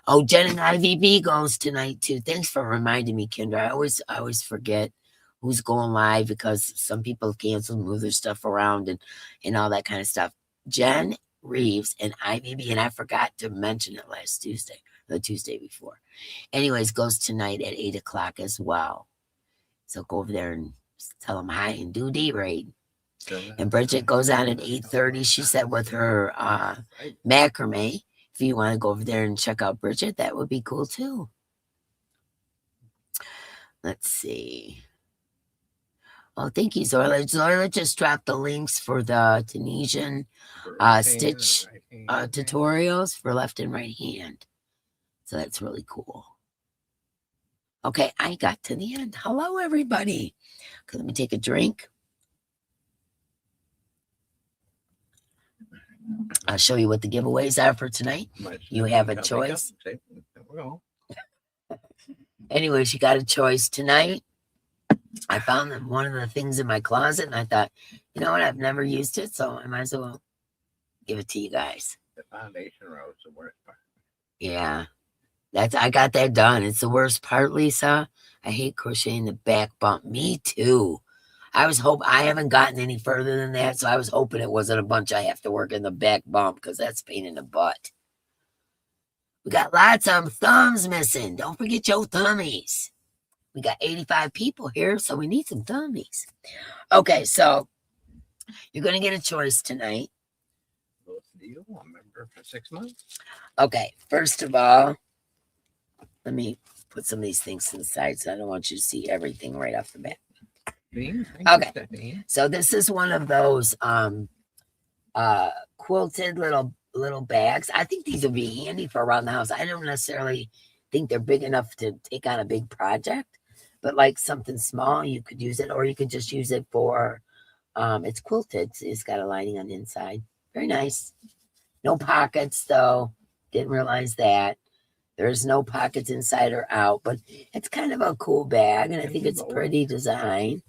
Speaker 1: Oh, Jen and IVB goes tonight too. Thanks for reminding me, Kendra. I always forget who's going live because some people cancel, move their stuff around and all that kind of stuff. Jen Reeves and IVB, and I forgot to mention it last Tuesday, the Tuesday before. Anyways, goes tonight at 8 o'clock as well. So go over there and tell them hi and do D-Raid. And Bridget goes on at 8:30. She said with her macrame. If you want to go over there and check out Bridget, that would be cool too. Let's see. Oh, thank you, Zorla. Zorla just dropped the links for the Tunisian stitch tutorials for left and right hand. So that's really cool. Okay, I got to the end. Hello, everybody. Okay, let me take a drink. I'll show you what the giveaways are for tonight. You have a choice. Anyways, you got a choice tonight. I found that one of the things in my closet, and I thought, you know what? I've never used it, so I might as well give it to you guys.
Speaker 2: The foundation row is the worst part.
Speaker 1: Yeah, I got that done. It's the worst part, Lisa. I hate crocheting the back bump. Me too. I haven't gotten any further than that, so I was hoping it wasn't a bunch I have to work in the back bump because that's a pain in the butt. We got lots of thumbs missing. Don't forget your thummies. We got 85 people here, so we need some thummies. Okay, so you're going to get a choice tonight.
Speaker 2: You a member for 6 months?
Speaker 1: Okay, first of all, let me put some of these things to the side so I don't want you to see everything right off the bat. Okay, so this is one of those quilted little bags. I think these would be handy for around the house. I don't necessarily think they're big enough to take on a big project, but like something small, you could use it, or you could just use it for, it's quilted. So it's got a lining on the inside. Very nice. No pockets though. Didn't realize that. There's no pockets inside or out, but it's kind of a cool bag, and I think it's pretty design.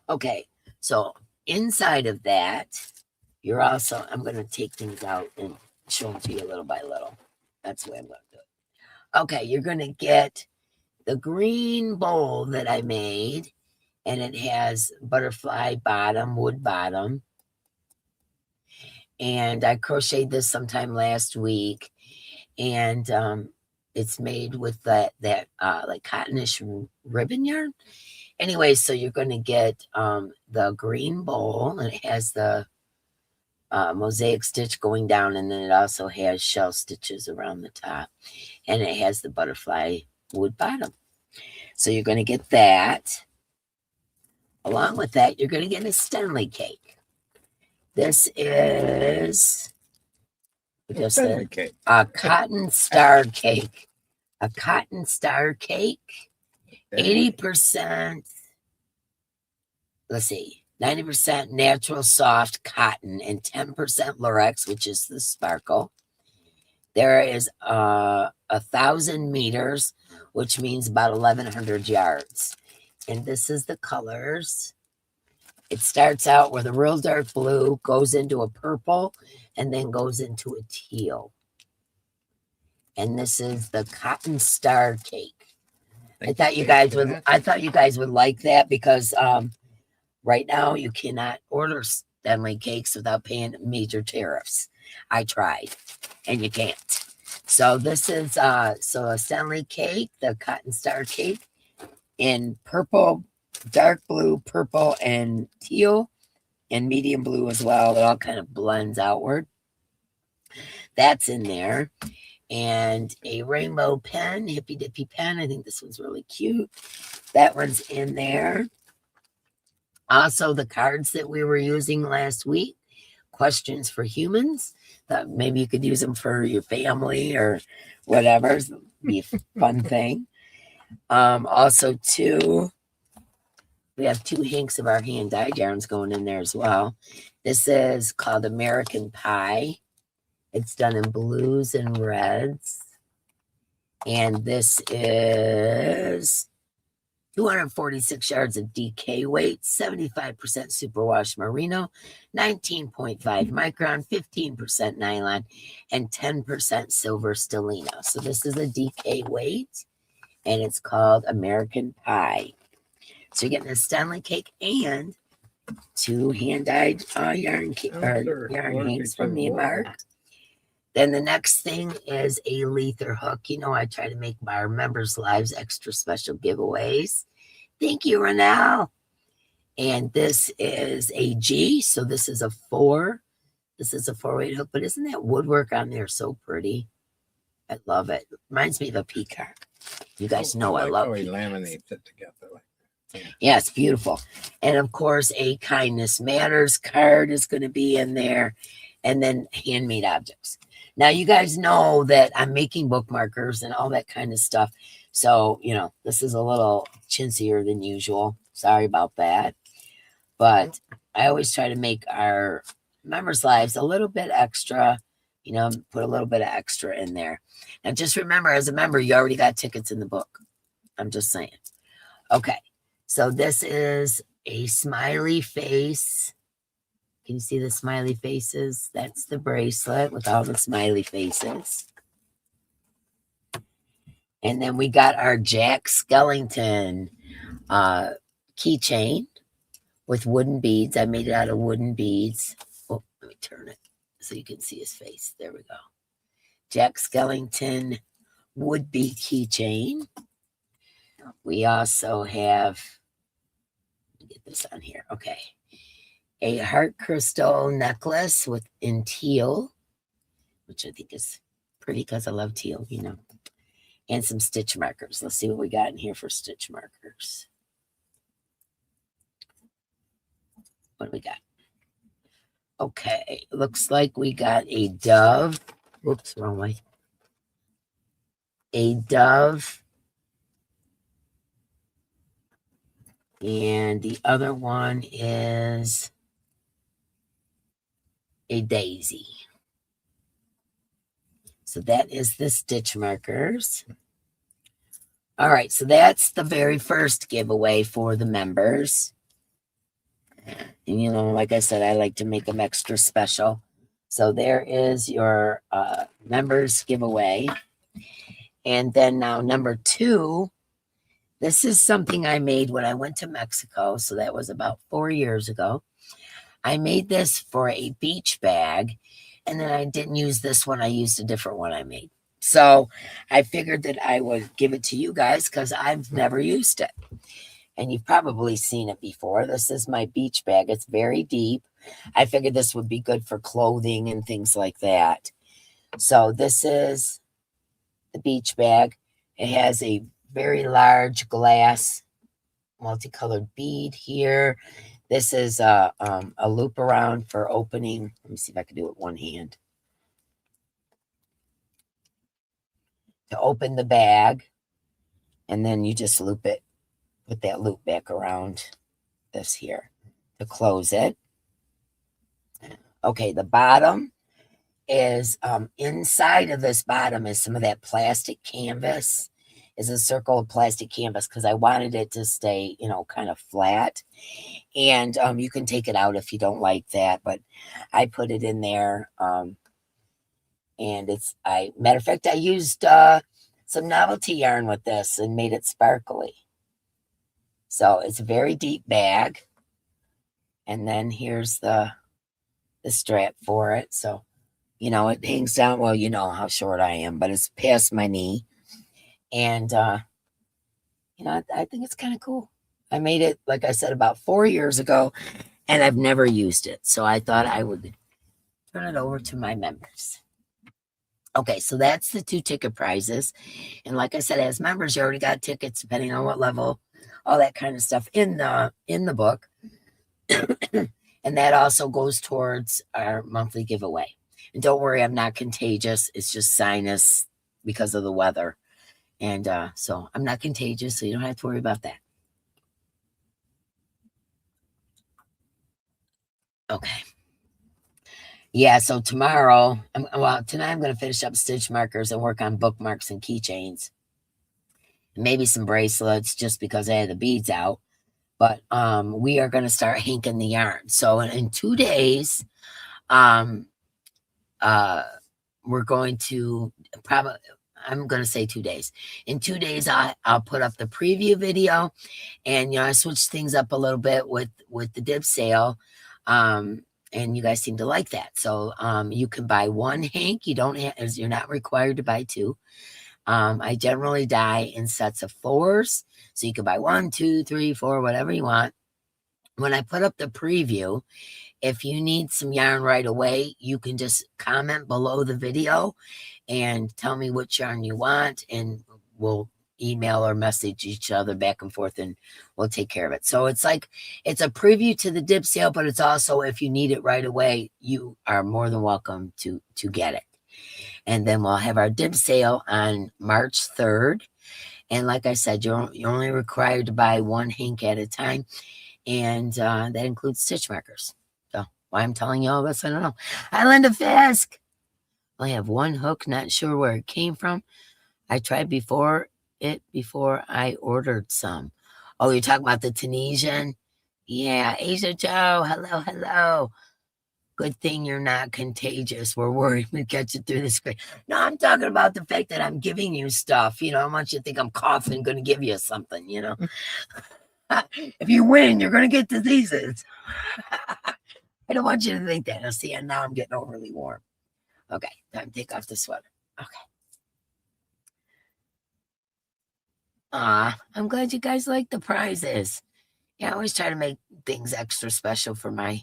Speaker 1: Okay, so inside of that, I'm going to take things out and show them to you little by little. That's the way I'm going to do it. Okay, you're going to get the green bowl that I made, and it has butterfly bottom, wood bottom. And I crocheted this sometime last week, and it's made with that like cottonish ribbon yarn. Anyway, so you're going to get the green bowl, and it has the mosaic stitch going down, and then it also has shell stitches around the top, and it has the butterfly wood bottom. So you're going to get that. Along with that, you're going to get a Stanley cake. This is just a cotton star cake. A cotton star cake. 80%, let's see, 90% natural soft cotton and 10% Lurex, which is the sparkle. There is 1,000 meters, which means about 1,100 yards. And this is the colors. It starts out with a real dark blue, goes into a purple, and then goes into a teal. And this is the cotton star cake. I thought you guys would like that because right now you cannot order Stanley cakes without paying major tariffs. I tried, and you can't. So this is a Stanley cake, the cotton star cake, in purple, dark blue, purple, and teal, and medium blue as well. It all kind of blends outward. That's in there. And a rainbow pen, Hippy Dippy pen. I think this one's really cute. That one's in there. Also, the cards that we were using last week, questions for humans. That maybe you could use them for your family or whatever. It'd be a fun thing. Also, we have 2 hanks of our hand-dyed yarns going in there as well. This is called American Pie. It's done in blues and reds. And this is 246 yards of DK weight, 75% superwash merino, 19.5 micron, 15% nylon, and 10% silver stellina. So this is a DK weight, and it's called American Pie. So you're getting a Stanley cake and 2 hand-dyed yarn hanks from me and Mark. Then the next thing is a Lether hook. You know, I try to make our members' lives extra special giveaways. Thank you, Renelle. And this is a G. So this is a 4. This is a 4-weight hook. But isn't that woodwork on there so pretty? I love it. Reminds me of a peacock. You guys know I love
Speaker 2: it.
Speaker 1: He
Speaker 2: laminates it together.
Speaker 1: Yeah, it's beautiful. And of course, a Kindness Matters card is going to be in there. And then handmade objects. Now, you guys know that I'm making bookmarkers and all that kind of stuff. So, you know, this is a little chintzier than usual. Sorry about that. But I always try to make our members' lives a little bit extra, you know, put a little bit of extra in there. Now, just remember, as a member, you already got tickets in the book. I'm just saying. Okay. So this is a smiley face. Can you see the smiley faces? That's the bracelet with all the smiley faces. And then we got our Jack Skellington keychain with wooden beads. I made it out of wooden beads. Oh, let me turn it so you can see his face. There we go. Jack Skellington wood bead keychain. We also have, let me get this on here. Okay. A heart crystal necklace in teal, which I think is pretty because I love teal, you know. And some stitch markers. Let's see what we got in here for stitch markers. What do we got? Okay, looks like we got a dove. Whoops, wrong way. A dove. And the other one is a daisy. So that is the stitch markers. All right, so that's the very first giveaway for the members. And, you know, like I said, I like to make them extra special. So there is your members giveaway. And then now number 2, this is something I made when I went to Mexico. So that was about 4 years ago. I made this for a beach bag. And then I didn't use this one. I used a different one I made. So I figured that I would give it to you guys because I've never used it. And you've probably seen it before. This is my beach bag. It's very deep. I figured this would be good for clothing and things like that. So this is the beach bag. It has a very large glass multicolored bead here. This is a loop around for opening. Let me see if I can do it with one hand. To open the bag. And then you just loop it. Put that loop back around this here to close it. Okay, the bottom is inside of this bottom is some of that plastic canvas. Is a circle of plastic canvas because I wanted it to stay, you know, kind of flat. And you can take it out if you don't like that, but I put it in there. And matter of fact, I used some novelty yarn with this and made it sparkly. So it's a very deep bag. And then here's the strap for it. So, you know, it hangs down. Well, you know how short I am, but it's past my knee. And, you know, I think it's kind of cool. I made it, like I said, about 4 years ago, and I've never used it. So I thought I would turn it over to my members. Okay, so that's the 2 ticket prizes. And like I said, as members, you already got tickets depending on what level, all that kind of stuff in the book. And that also goes towards our monthly giveaway. And don't worry, I'm not contagious. It's just sinus because of the weather. And so I'm not contagious, so you don't have to worry about that. Okay. Yeah, so tomorrow, tonight I'm going to finish up stitch markers and work on bookmarks and keychains. Maybe some bracelets just because I had the beads out. But we are going to start hanking the yarn. So in 2 days, we're going to probably, I'm going to say 2 days. In 2 days, I'll put up the preview video. And, you know, I switched things up a little bit with the dip sale. And you guys seem to like that. So you can buy 1 hank. You're not required to buy 2. I generally dye in sets of 4s. So you can buy 1, 2, 3, 4, whatever you want. When I put up the preview, if you need some yarn right away, you can just comment below the video and tell me which yarn you want. And we'll, email or message each other back and forth, and we'll take care of it. So it's like it's a preview to the dip sale, but it's also if you need it right away, you are more than welcome to get it. And then we'll have our dip sale on March 3rd. And like I said, you're only required to buy one hank at a time, and that includes stitch markers. So why I'm telling you all this, I don't know. Hi, Linda Fisk. I have one hook, not sure where it came from. I tried before I ordered some. Oh, you're talking about the Tunisian? Yeah, Asia Joe. Hello, hello. Good thing you're not contagious. We're worried we catch it through the screen. No, I'm talking about the fact that I'm giving you stuff. You know, I want you to think I'm coughing, going to give you something, you know. If you win, you're going to get diseases. I don't want you to think that. Now, see, and now I'm getting overly warm. Okay, time to take off the sweater. Okay. I'm glad you guys like the prizes. Yeah, I always try to make things extra special for my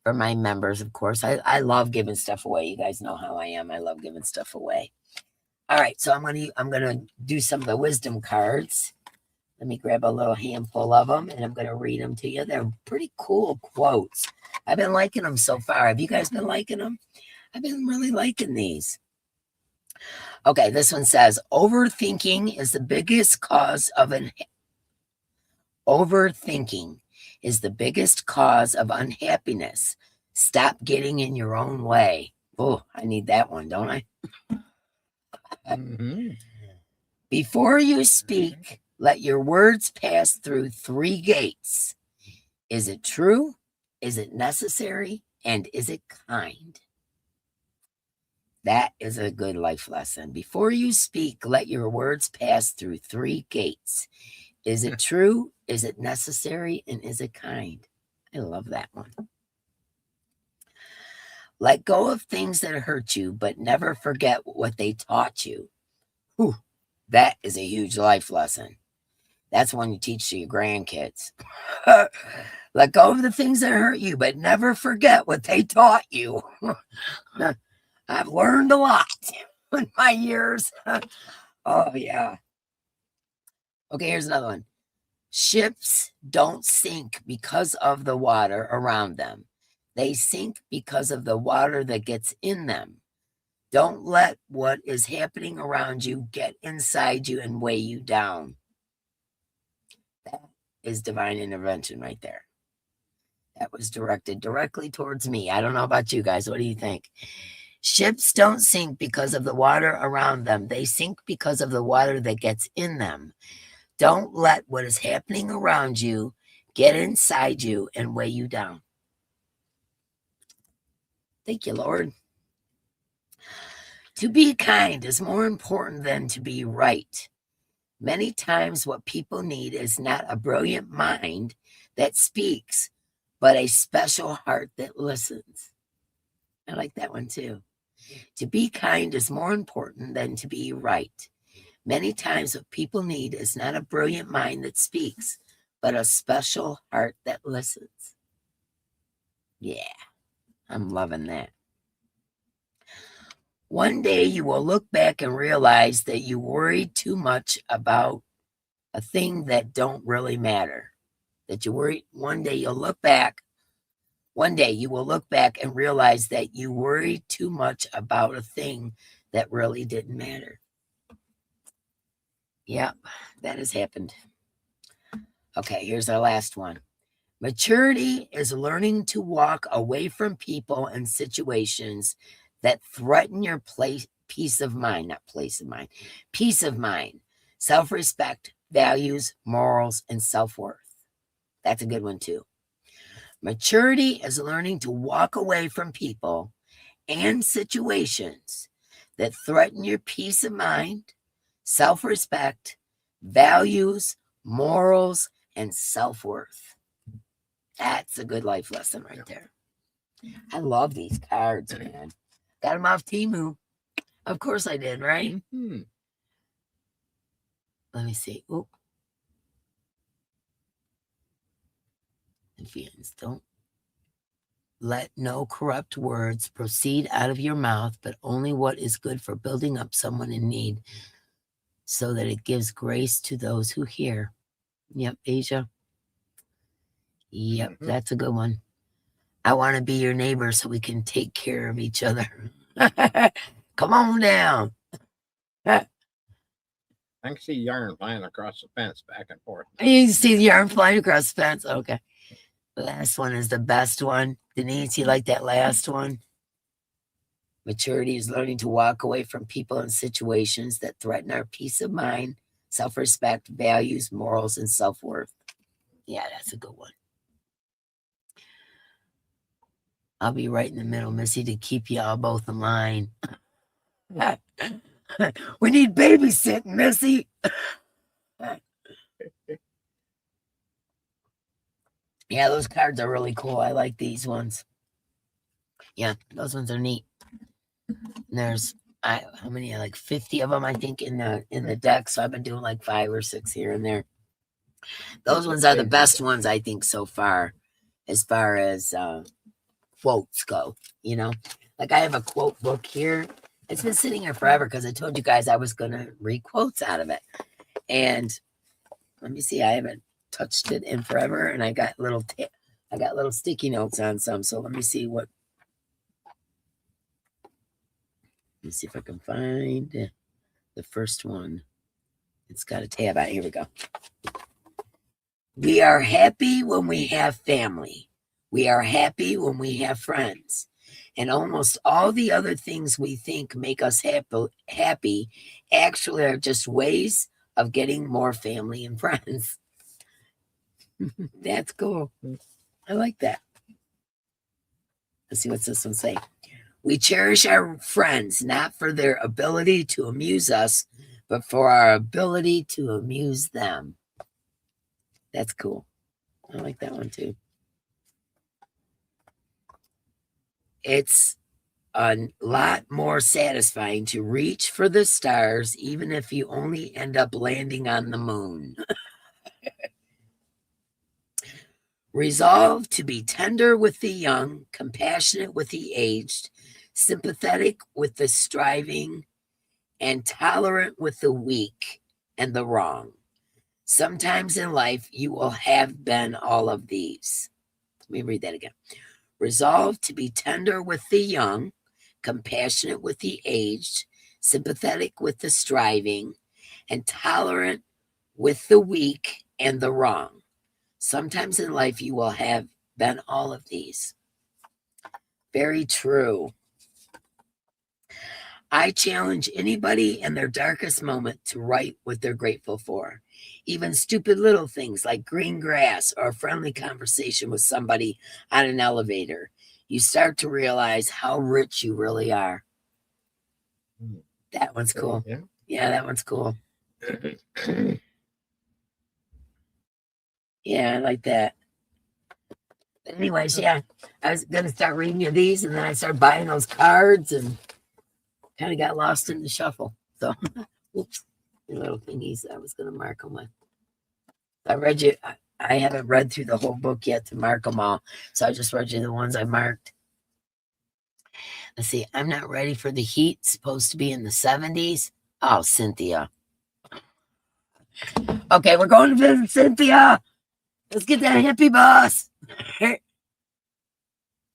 Speaker 1: members, of course. I love giving stuff away. You guys know how I am. I love giving stuff away. All right, so I'm gonna do some of the wisdom cards. Let me grab a little handful of them, and I'm gonna read them to you. They're pretty cool quotes. I've been liking them so far. Have you guys been liking them? I've been really liking these. Okay, this one says, overthinking is the biggest cause of unhappiness. Stop getting in your own way. Oh, I need that one, don't I? Before you speak, let your words pass through 3 gates. Is it true? Is it necessary? And is it kind? That is a good life lesson. Before you speak, let your words pass through 3 gates. Is it true? Is it necessary? And is it kind? I love that one. Let go of things that hurt you, but never forget what they taught you. Whew, that is a huge life lesson. That's one you teach to your grandkids. Let go of the things that hurt you, but never forget what they taught you. I've learned a lot in my years. Oh, yeah. Okay, here's another one. Ships don't sink because of the water around them. They sink because of the water that gets in them. Don't let what is happening around you get inside you and weigh you down. That is divine intervention right there. That was directed directly towards me. I don't know about you guys. What do you think? Ships don't sink because of the water around them. They sink because of the water that gets in them. Don't let what is happening around you get inside you and weigh you down. Thank you, Lord. To be kind is more important than to be right. Many times what people need is not a brilliant mind that speaks, but a special heart that listens. I like that one too. To be kind is more important than to be right. Many times what people need is not a brilliant mind that speaks, but a special heart that listens. Yeah, I'm loving that. One day you will look back and realize that you worried too much about a thing that don't really matter. That you worry. One day you will look back and realize that you worried too much about a thing that really didn't matter. Yep, that has happened. Okay, here's our last one. Maturity is learning to walk away from people and situations that threaten your peace of mind, self-respect, values, morals, and self-worth. That's a good one too. Maturity is learning to walk away from people and situations that threaten your peace of mind, self-respect, values, morals, and self-worth. That's a good life lesson right there. I love these cards, man. Got them off Temu. Of course I did, right? Mm-hmm. Let me see. Oop. Ephesians, don't let no corrupt words proceed out of your mouth, but only what is good for building up someone in need. so that it gives grace to those who hear. Yep, Asia. Yep,
Speaker 2: Mhm.
Speaker 1: that's a good one. I want to be your neighbor so we can take care of each other. Come on down.
Speaker 2: I can see yarn flying across the fence back and forth.
Speaker 1: You see the yarn flying across the fence. Okay. The last one is the best one. Denise, you like that last one? Maturity is learning to walk away from people and situations that threaten our peace of mind, self-respect, values, morals, and self-worth. Yeah, that's a good one. I'll be right in the middle, Missy, to keep y'all both in line. We need babysitting, Missy. Yeah, those cards are really cool. I like these ones. Yeah, those ones are neat. And there's how many? Like 50 of them, I think, in the deck. So I've been doing like 5 or 6 here and there. Those ones are the best ones, I think, so far as quotes go. You know, like I have a quote book here. It's been sitting here forever because I told you guys I was gonna read quotes out of it. And let me see, I haven't touched it in forever, and I got little sticky notes on some. So let me see what. Let me see if I can find the first one. It's got a tab out. Here we go. We are happy when we have family. We are happy when we have friends. And almost all the other things we think make us happy actually are just ways of getting more family and friends. That's cool. I like that. Let's see what's this one say. We cherish our friends not for their ability to amuse us, but for our ability to amuse them. That's cool. I like that one too. It's a lot more satisfying to reach for the stars, even if you only end up landing on the moon. Resolve to be tender with the young, compassionate with the aged, sympathetic with the striving, and tolerant with the weak and the wrong. Sometimes in life, you will have been all of these. Let me read that again. Resolve to be tender with the young, compassionate with the aged, sympathetic with the striving, and tolerant with the weak and the wrong. Sometimes in life, you will have been all of these. Very true. I challenge anybody in their darkest moment to write what they're grateful for. Even stupid little things like green grass or a friendly conversation with somebody on an elevator. You start to realize how rich you really are. That one's cool. Yeah, that one's cool. Yeah, I like that. But anyways, yeah, I was going to start reading you these, and then I started buying those cards and kind of got lost in the shuffle. So, oops, the little thingies I was going to mark them with. I haven't read through the whole book yet to mark them all. So I just read you the ones I marked. Let's see. I'm not ready for the heat. It's supposed to be in the 70s. Oh, Cynthia. Okay, we're going to visit Cynthia. Let's get that hippie bus.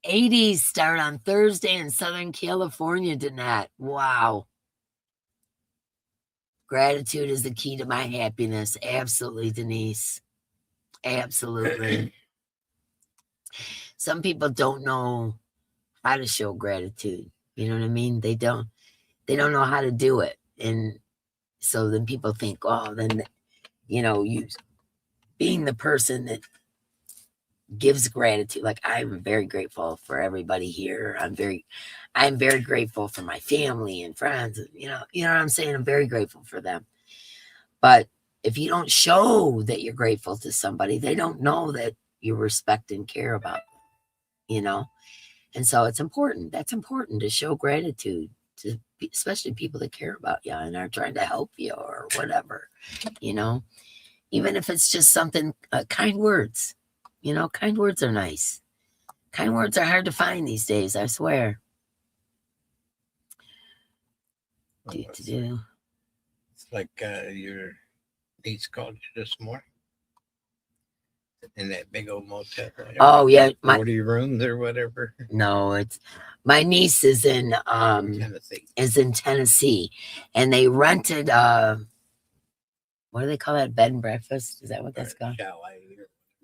Speaker 1: 80s start on Thursday in Southern California, Danette. Wow. Gratitude is the key to my happiness. Absolutely, Denise. Absolutely. Some people don't know how to show gratitude. You know what I mean? They don't know how to do it. And so then people think, oh, then, you being the person that gives gratitude. Like, I'm very grateful for everybody here. I'm very grateful for my family and friends. You know what I'm saying? I'm very grateful for them. But if you don't show that you're grateful to somebody, they don't know that you respect and care about them, And so it's important. That's important to show gratitude to especially people that care about you and are trying to help you or whatever, even if it's just something, kind words. Kind words are nice. Kind words are hard to find these days, I swear.
Speaker 2: Like your niece called you this morning in that big old motel.
Speaker 1: Oh yeah,
Speaker 2: 40 rooms or whatever.
Speaker 1: no, it's my niece is in Tennessee, and they rented what do they call that, bed and breakfast? Is that what that's called?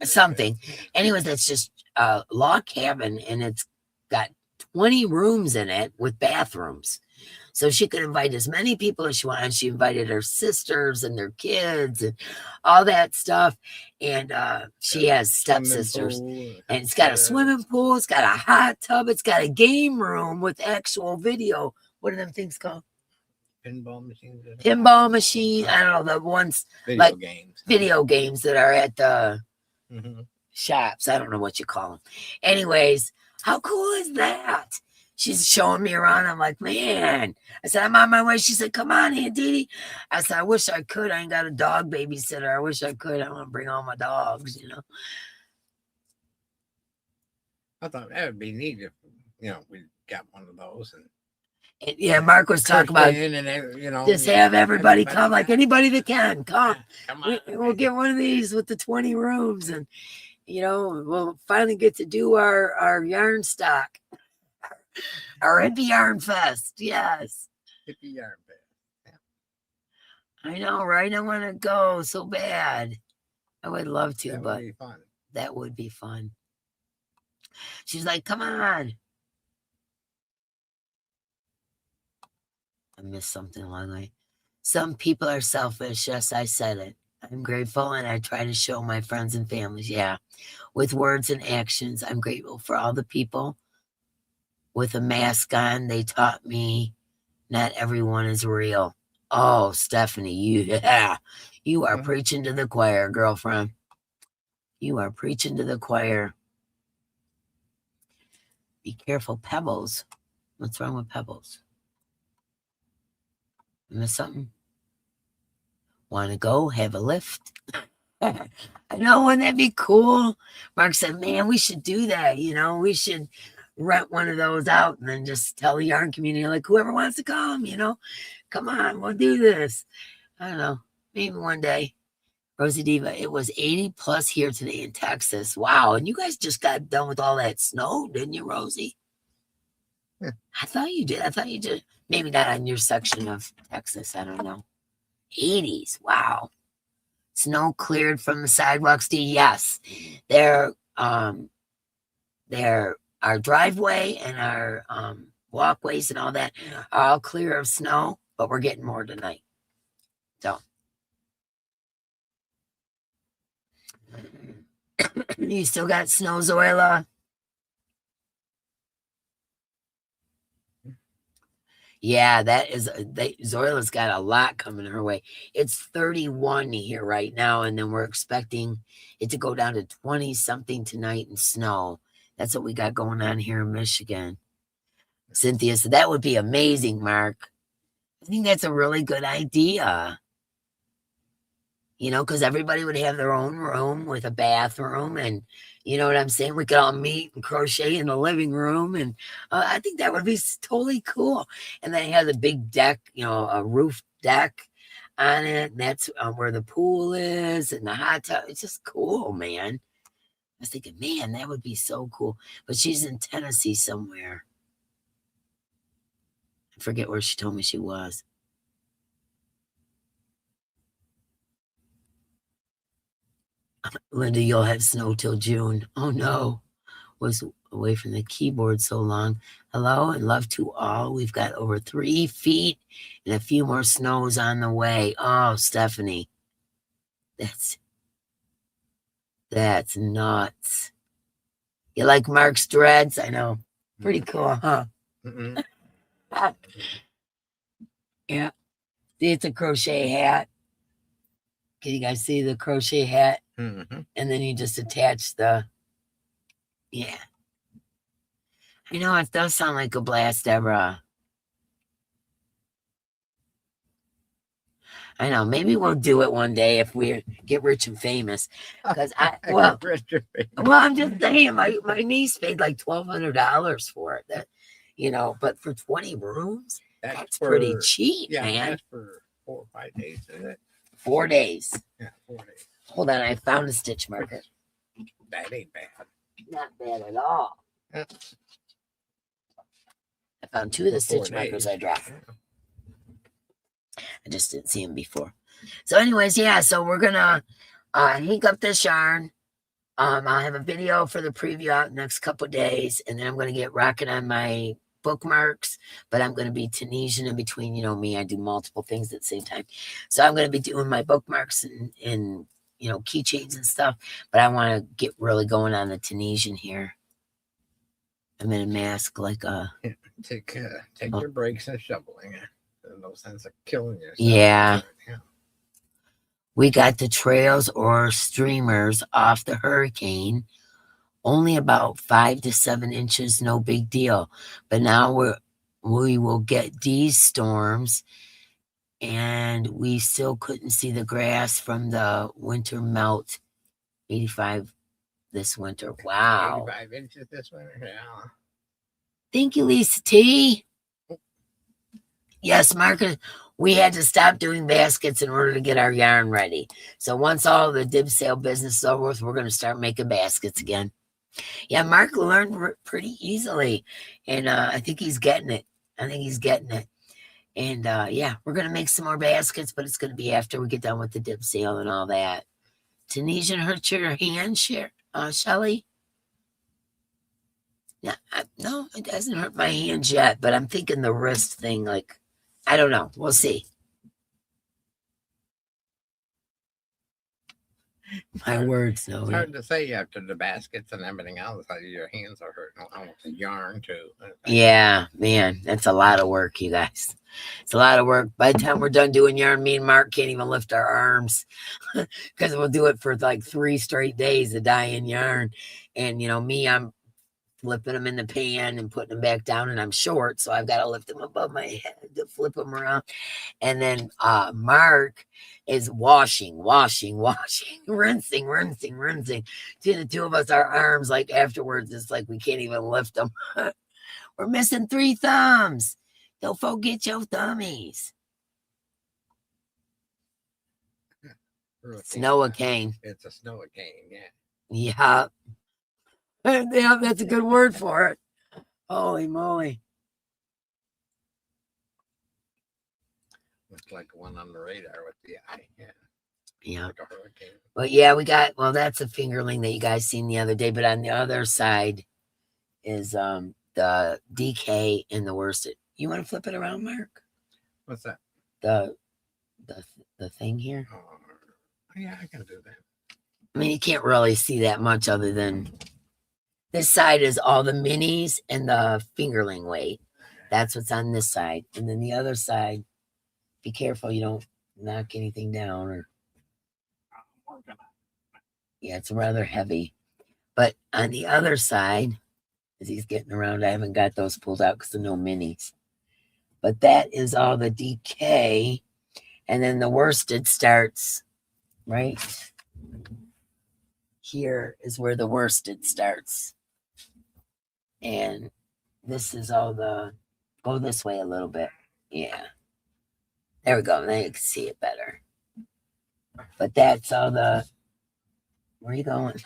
Speaker 1: Something. Anyways, that's just a log cabin, and it's got 20 rooms in it with bathrooms. So she could invite as many people as she wanted. She invited her sisters and their kids and all that stuff. And she has stepsisters. And it's got a swimming pool. It's got a hot tub. It's got a game room with actual video. What are them things called?
Speaker 2: Pinball machines.
Speaker 1: Pinball machine. I don't know. The ones video games that are at the shops. I don't know what you call them. Anyways, how cool is that? She's showing me around. I'm like, man. I said, I'm on my way. She said, come on, Aunt Didi. I said, I wish I could. I ain't got a dog babysitter. I wish I could. I want to bring all my dogs, you know.
Speaker 2: I thought that would be neat if, we got one of those.
Speaker 1: And yeah, Mark was talking about, just have everybody come, like anybody that can. Come. We'll get one of these with the 20 rooms. And, we'll finally get to do our yarn stock. Our hippie yarn fest, yes.
Speaker 2: Hippie yarn fest.
Speaker 1: Yeah. I know, right? I want to go so bad. I would love to, but that would be fun. She's like, come on. I missed something along the way. Some people are selfish. Yes, I said it. I'm grateful, and I try to show my friends and families, with words and actions. I'm grateful for all the people with a mask on. They taught me not everyone is real. Oh, Stephanie, you are preaching to the choir, girlfriend. You are preaching to the choir. Be careful, Pebbles. What's wrong with Pebbles? Miss something? Want to go have a lift? I know, wouldn't that be cool? Mark said, man, we should do that. We should rent one of those out and then just tell the yarn community, like, whoever wants to come, come on, we'll do this. I don't know, maybe one day. Rosie Diva, it was 80 plus here today in Texas. Wow. And you guys just got done with all that snow, didn't you, Rosie?
Speaker 2: Yeah.
Speaker 1: I thought you did. Maybe not on your section of Texas. I don't know. 80s. Wow. Snow cleared from the sidewalks. Yes. They're our driveway and our walkways and all that are all clear of snow, but we're getting more tonight. So you still got snow, Zoila? Yeah, Zoila's got a lot coming her way. It's 31 here right now, and then we're expecting it to go down to 20 something tonight in snow. That's what we got going on here in Michigan. Cynthia said, that would be amazing, Mark. I think that's a really good idea. Because everybody would have their own room with a bathroom, and you know what I'm saying? We could all meet and crochet in the living room, and I think that would be totally cool. And then it has a big deck, a roof deck on it, and that's where the pool is and the hot tub. It's just cool, man. I was thinking, man, that would be so cool. But she's in Tennessee somewhere. I forget where she told me she was. Linda, you'll have snow till June. Oh, no. Was away from the keyboard so long. Hello and love to all. We've got over 3 feet and a few more snows on the way. Oh, Stephanie. That's nuts. You like Mark's dreads? I know. Pretty cool, huh? Yeah. See, it's a crochet hat. Can you guys see the crochet hat?
Speaker 2: Mm-hmm.
Speaker 1: And then you just attach yeah. I know, it does sound like a blast, Deborah. I know, maybe we'll do it one day if we get rich and famous. Because I'm just saying, my niece paid like $1,200 for it. That, but for 20 rooms, that's pretty cheap, man.
Speaker 2: That's for 4 or 5 days, is it?
Speaker 1: 4 days.
Speaker 2: Yeah, 4 days.
Speaker 1: Hold on, I found a stitch marker.
Speaker 2: That ain't bad.
Speaker 1: Not bad at all.
Speaker 2: Yeah.
Speaker 1: I found 2 of the
Speaker 2: For 4
Speaker 1: stitch markers
Speaker 2: days.
Speaker 1: I dropped.
Speaker 2: Yeah.
Speaker 1: I just didn't see them before. So anyways, yeah, so we're gonna ink up this yarn. I'll have a video for the preview out the next couple days, and then I'm gonna get rocking on my bookmarks, but I'm gonna be Tunisian in between. You know me, I do multiple things at the same time. So I'm gonna be doing my bookmarks and you know, keychains and stuff, but I want to get really going on the Tunisian here. I'm in a mask like a
Speaker 2: Take your breaks and shoveling. There's no sense of killing yourself.
Speaker 1: Yeah.
Speaker 2: Yeah.
Speaker 1: We got the trails or streamers off the hurricane, only about 5 to 7 inches, no big deal. But now we will get these storms, and we still couldn't see the grass from the winter melt. 85 this winter. Wow.
Speaker 2: 85 inches this winter. Yeah.
Speaker 1: Thank you, Lisa T. Yes, Marcus, we had to stop doing baskets in order to get our yarn ready. So once all the dib sale business is over with, we're going to start making baskets again. Yeah, Mark learned pretty easily, and I think he's getting it. And yeah, we're going to make some more baskets, but it's going to be after we get done with the dib sale and all that. Tunisian hurt your hand, Shelly? No, it doesn't hurt my hand yet, but I'm thinking the wrist thing, like, I don't know. We'll see. My words, no.
Speaker 2: It's hard to say after the baskets and everything else. Your hands are hurting. I want the yarn too.
Speaker 1: Yeah, man, that's a lot of work, you guys. It's a lot of work. By the time we're done doing yarn, me and Mark can't even lift our arms because we'll do it for like 3 straight days of dyeing yarn. And, you know, me, I'm flipping them in the pan and putting them back down, and I'm short, so I've got to lift them above my head to flip them around. And then Mark is washing, rinsing. Between the 2 of us, our arms, like afterwards, it's like we can't even lift them. We're missing 3 thumbs. Don't forget your thummies. Snow cane.
Speaker 2: It's a snow cane, yeah.
Speaker 1: Yeah. Yeah, that's a good word for it. Holy moly.
Speaker 2: Looks like one on the radar with the eye. Yeah.
Speaker 1: Yeah.
Speaker 2: Like a hurricane.
Speaker 1: Well, yeah, well, that's a fingerling that you guys seen the other day, but on the other side is the DK and the worsted. You want to flip it around, Mark?
Speaker 2: What's that?
Speaker 1: The thing here.
Speaker 2: Oh, yeah, I can do that.
Speaker 1: I mean, you can't really see that much other than this side is all the minis and the fingerling weight. That's what's on this side. And then the other side, be careful you don't knock anything down or yeah, it's rather heavy. But on the other side, as he's getting around, I haven't got those pulled out because of no minis. But that is all the DK. And then the worsted starts right here is where the worsted starts. And this is all the, go this way a little bit. Yeah. There we go. Now you can see it better. But that's all the, where are you going?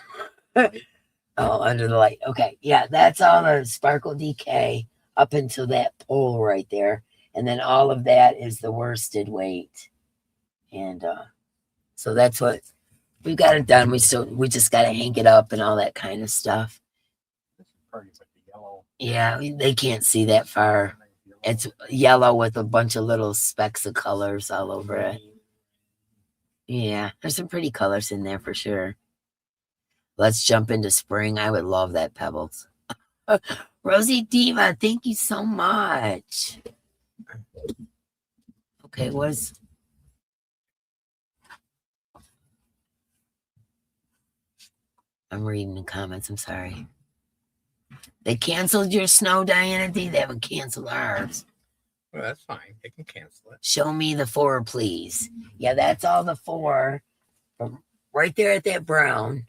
Speaker 1: Oh, under the light. Okay. Yeah, that's all the sparkle DK up until that pole right there. And then all of that is the worsted weight. And so that's what we've got it done. We just got to hang it up and all that kind of stuff. Yeah, they can't see that far. It's yellow with a bunch of little specks of colors all over it. Yeah, there's some pretty colors in there for sure. Let's jump into spring. I would love that, Pebbles. Rosie Diva, thank you so much. Okay, I'm reading the comments. I'm sorry. They canceled your snow, Diana D. They haven't canceled ours.
Speaker 2: Well, that's fine. They can cancel it.
Speaker 1: Show me the 4, please. Yeah, that's all the 4 from right there at that brown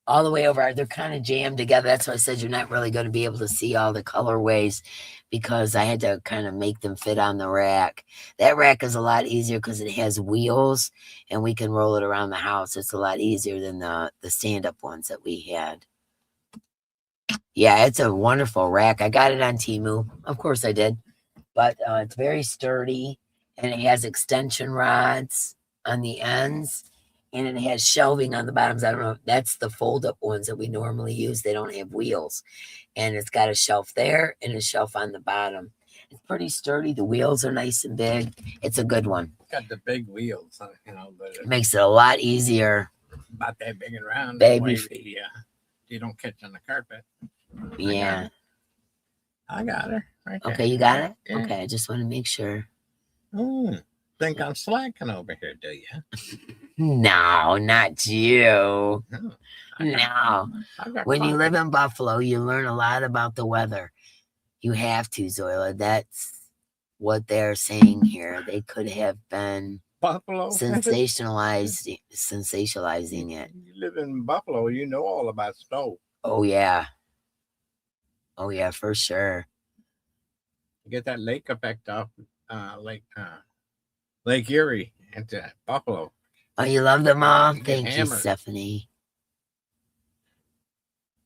Speaker 1: all the way over. They're kind of jammed together. That's why I said you're not really going to be able to see all the colorways because I had to kind of make them fit on the rack. That rack is a lot easier because it has wheels and we can roll it around the house. It's a lot easier than the stand-up ones that we had. Yeah, it's a wonderful rack. I got it on Temu. Of course I did. But it's very sturdy and it has extension rods on the ends and it has shelving on the bottoms. I don't know. That's the fold-up ones that we normally use. They don't have wheels. And it's got a shelf there and a shelf on the bottom. It's pretty sturdy. The wheels are nice and big. It's a good one.
Speaker 2: Got the big wheels, you know, but
Speaker 1: It makes it a lot easier.
Speaker 2: about that big and round.
Speaker 1: Baby.
Speaker 2: That way you don't catch on the carpet.
Speaker 1: Yeah.
Speaker 2: I got her. Right there.
Speaker 1: Okay, you got it?
Speaker 2: Yeah.
Speaker 1: Okay, I just want to make sure.
Speaker 2: Think I'm slacking over here, do you?
Speaker 1: No, not you.
Speaker 2: No.
Speaker 1: No. When you live in Buffalo, you learn a lot about the weather. You have to, Zoila. That's what they're saying here. They could have been
Speaker 2: Buffalo
Speaker 1: sensationalizing it.
Speaker 2: You live in Buffalo, you know all about snow.
Speaker 1: Oh yeah. Oh yeah, for sure.
Speaker 2: You get that lake effect off Lake Erie into Buffalo.
Speaker 1: Oh, you love them all?
Speaker 2: You get
Speaker 1: Thank you,
Speaker 2: hammered.
Speaker 1: Stephanie.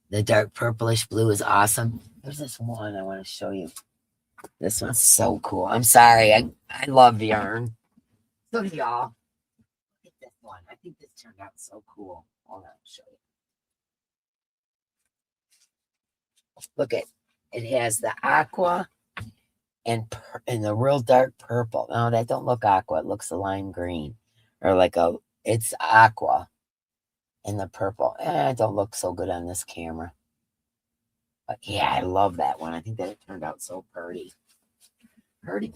Speaker 1: The dark purplish blue is awesome. There's this one I want to show you. This one's so cool. I'm sorry. I love yarn. So do y'all. Look at this one. I think this turned out so cool. Hold on, I'll show you. Look at it. Has the aqua and the real dark purple. No, that don't look aqua. It looks a lime green. Or like it's aqua and the purple. It don't look so good on this camera. But yeah, I love that one. I think that it turned out so pretty. Pretty.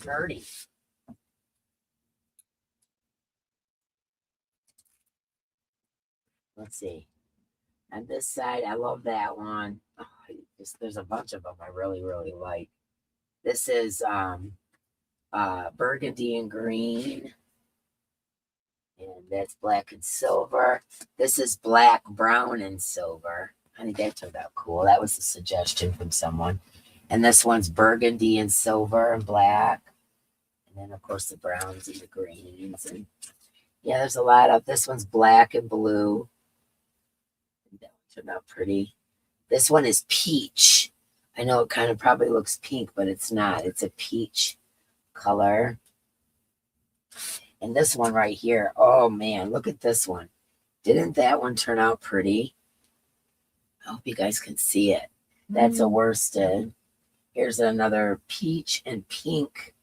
Speaker 1: Let's see. On this side, I love that one. Oh, there's a bunch of them I really like. This is burgundy and green. And that's black and silver. This is black, brown, and silver. I think that turned out cool. That was a suggestion from someone. And this one's burgundy and silver and black. And then, of course, the browns and the greens. And yeah, there's a lot of, this one's black and blue. And that one turned out pretty. This one is peach. I know it kind of probably looks pink, but it's not. It's a peach color. And this one right here, oh man, look at this one. Didn't that one turn out pretty? I hope you guys can see it. That's a worsted. Here's another peach and pink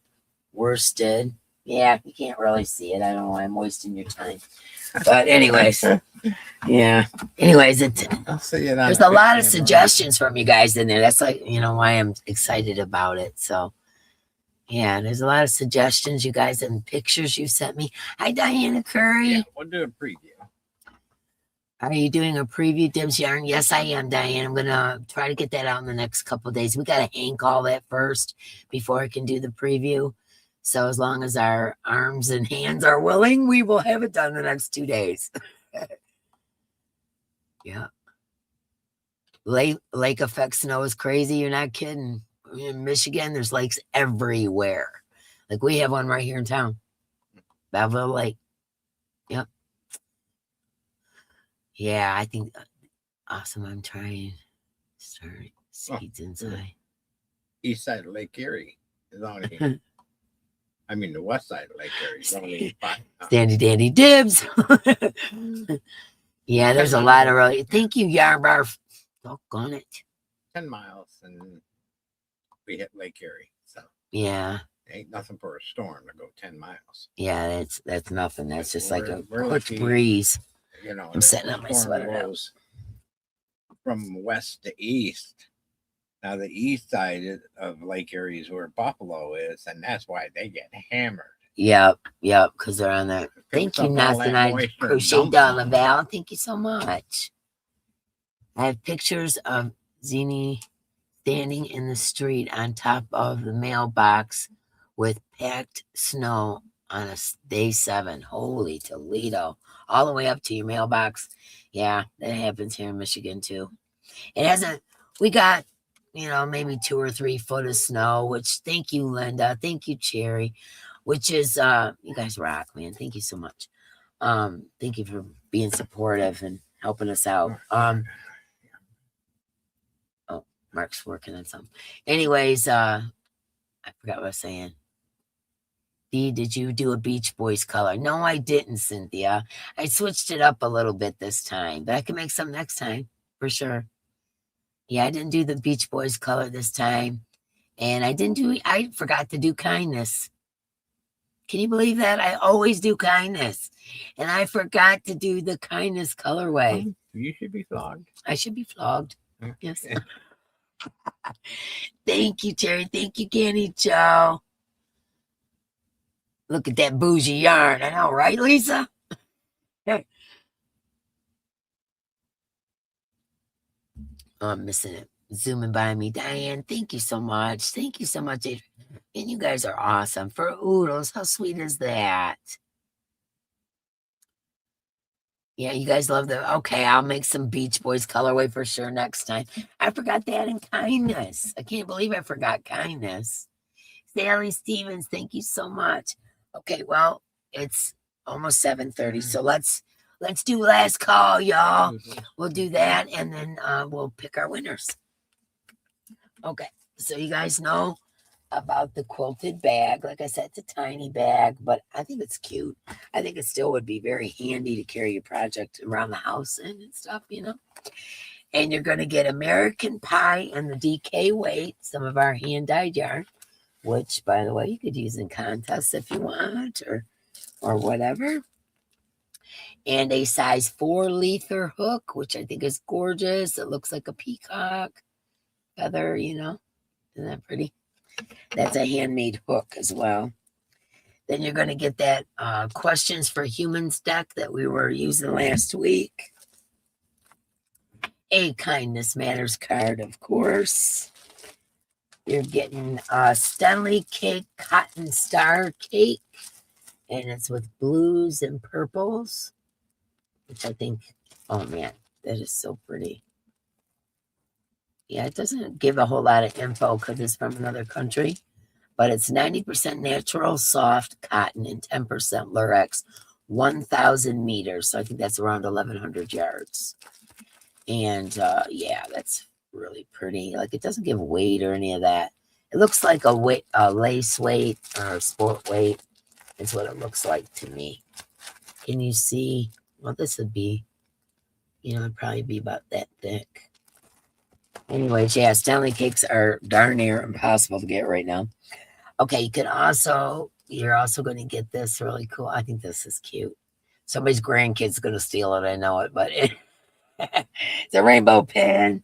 Speaker 1: worsted. Yeah, you can't really see it. I don't know why I'm wasting your time. But anyways, yeah. Anyways,
Speaker 2: I'll see it on
Speaker 1: there's a lot of suggestions from you guys in there. That's like, why I'm excited about it. So yeah, there's a lot of suggestions, you guys, and pictures you sent me. Hi, Diana Curry.
Speaker 2: Yeah, we'll do a preview.
Speaker 1: Are you doing a preview, Dibs Yarn? Yes, I am, Diane. I'm going to try to get that out in the next couple of days. We got to ink all that first before I can do the preview. So as long as our arms and hands are willing, we will have it done the next 2 days. Yeah. Lake effect snow is crazy. You're not kidding. In Michigan, there's lakes everywhere. Like we have one right here in town. Belleville Lake. Yep. Yeah, I think awesome. I'm trying to start seeds inside.
Speaker 2: East side of Lake Erie is only I mean the west side of Lake Erie is only 5.
Speaker 1: Dandy Dandy Dibs. Yeah, there's a lot of really thank you, Yarn Barf. Doggone it.
Speaker 2: 10 miles and we hit Lake Erie. So
Speaker 1: Yeah.
Speaker 2: ain't nothing for a storm to go 10 miles.
Speaker 1: Yeah, that's nothing. That's just like a
Speaker 2: We're
Speaker 1: quick
Speaker 2: lucky.
Speaker 1: breeze.
Speaker 2: I'm
Speaker 1: I'm setting up my sweater now.
Speaker 2: goes from west to east. Now the east side of Lake Erie is where Buffalo is, and that's why they get hammered.
Speaker 1: Yep, because they're on there. Thank you,
Speaker 2: Picks up all that
Speaker 1: Nathan. I
Speaker 2: moisture and
Speaker 1: crochet
Speaker 2: dumps
Speaker 1: down
Speaker 2: it.
Speaker 1: the Val. Thank you so much. I have pictures of Zini standing in the street on top of the mailbox with packed snow on day 7. Holy Toledo. All the way up to your mailbox. Yeah, that happens here in Michigan too. It hasn't, we got, maybe 2 or 3 foot of snow, which thank you, Linda. Thank you, Cherry, which is, you guys rock, man. Thank you so much. Thank you for being supportive and helping us out. Oh, Mark's working on something. Anyways, I forgot what I was saying. Dee, did you do a Beach Boys color? No, I didn't, Cynthia. I switched it up a little bit this time, but I can make some next time for sure. Yeah, I didn't do the Beach Boys color this time. And I forgot to do kindness. Can you believe that? I always do kindness. And I forgot to do the kindness colorway.
Speaker 2: You should be flogged.
Speaker 1: I should be flogged. Yes. Thank you, Terry. Thank you, Candy Joe. Look at that bougie yarn. I know, right, Lisa? I'm missing it. Zooming by me. Diane, thank you so much. Thank you so much, Adrian. And you guys are awesome. For oodles, how sweet is that? Yeah, you guys love the... Okay, I'll make some Beach Boys colorway for sure next time. I forgot that in kindness. I can't believe I forgot kindness. Sally Stevens, thank you so much. Okay, well, it's almost 7:30, so let's do last call, y'all. We'll do that, and then we'll pick our winners. Okay, so you guys know about the quilted bag. Like I said, it's a tiny bag, but I think it's cute. I think it still would be very handy to carry your project around the house and stuff, And you're going to get American Pie and the DK weight, some of our hand-dyed yarn, which, by the way, you could use in contests if you want or whatever. And a size 4 Leather hook, which I think is gorgeous. It looks like a peacock feather, Isn't that pretty? That's a handmade hook as well. Then you're going to get that Questions for Humans deck that we were using last week. A Kindness Matters card, of course. You're getting a Stanley Cake Cotton Star Cake. And it's with blues and purples, which I think, oh man, that is so pretty. Yeah, it doesn't give a whole lot of info because it's from another country, but it's 90% natural soft cotton and 10% Lurex, 1,000 meters. So I think that's around 1,100 yards. And yeah, that's really pretty. Like, it doesn't give weight or any of that. It looks like a lace weight or a sport weight. Is what it looks like to me. Can you see? Well, this would be, it'd probably be about that thick. Anyways, yeah, Stanley cakes are darn near impossible to get right now. Okay, you're also going to get this really cool. I think this is cute. Somebody's grandkid's going to steal it. I know it, but it's a rainbow pin.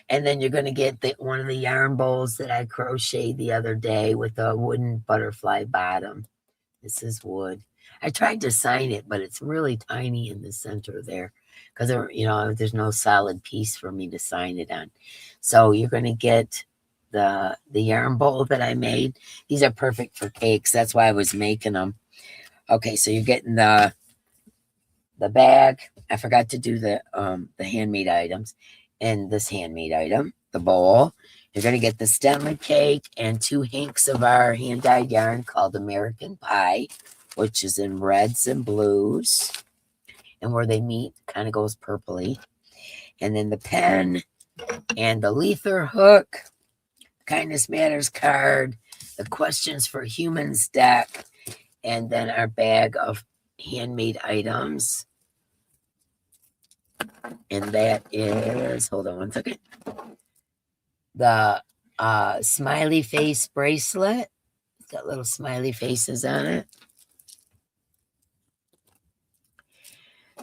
Speaker 1: And then you're going to get one of the yarn bowls that I crocheted the other day with a wooden butterfly bottom. This is wood. I tried to sign it, but it's really tiny in the center there because, there's no solid piece for me to sign it on. So you're going to get the yarn bowl that I made. These are perfect for cakes. That's why I was making them. Okay, so you're getting the bag. I forgot to do the handmade items. And this handmade item, the bowl. You're going to get the Stanley cake and 2 hanks of our hand-dyed yarn called American Pie, which is in reds and blues. And where they meet kind of goes purpley. And then the pen and the Leather hook, Kindness Matters card, the Questions for Humans deck, and then our bag of handmade items. And that is, hold on one second, the smiley face bracelet. It's got little smiley faces on it.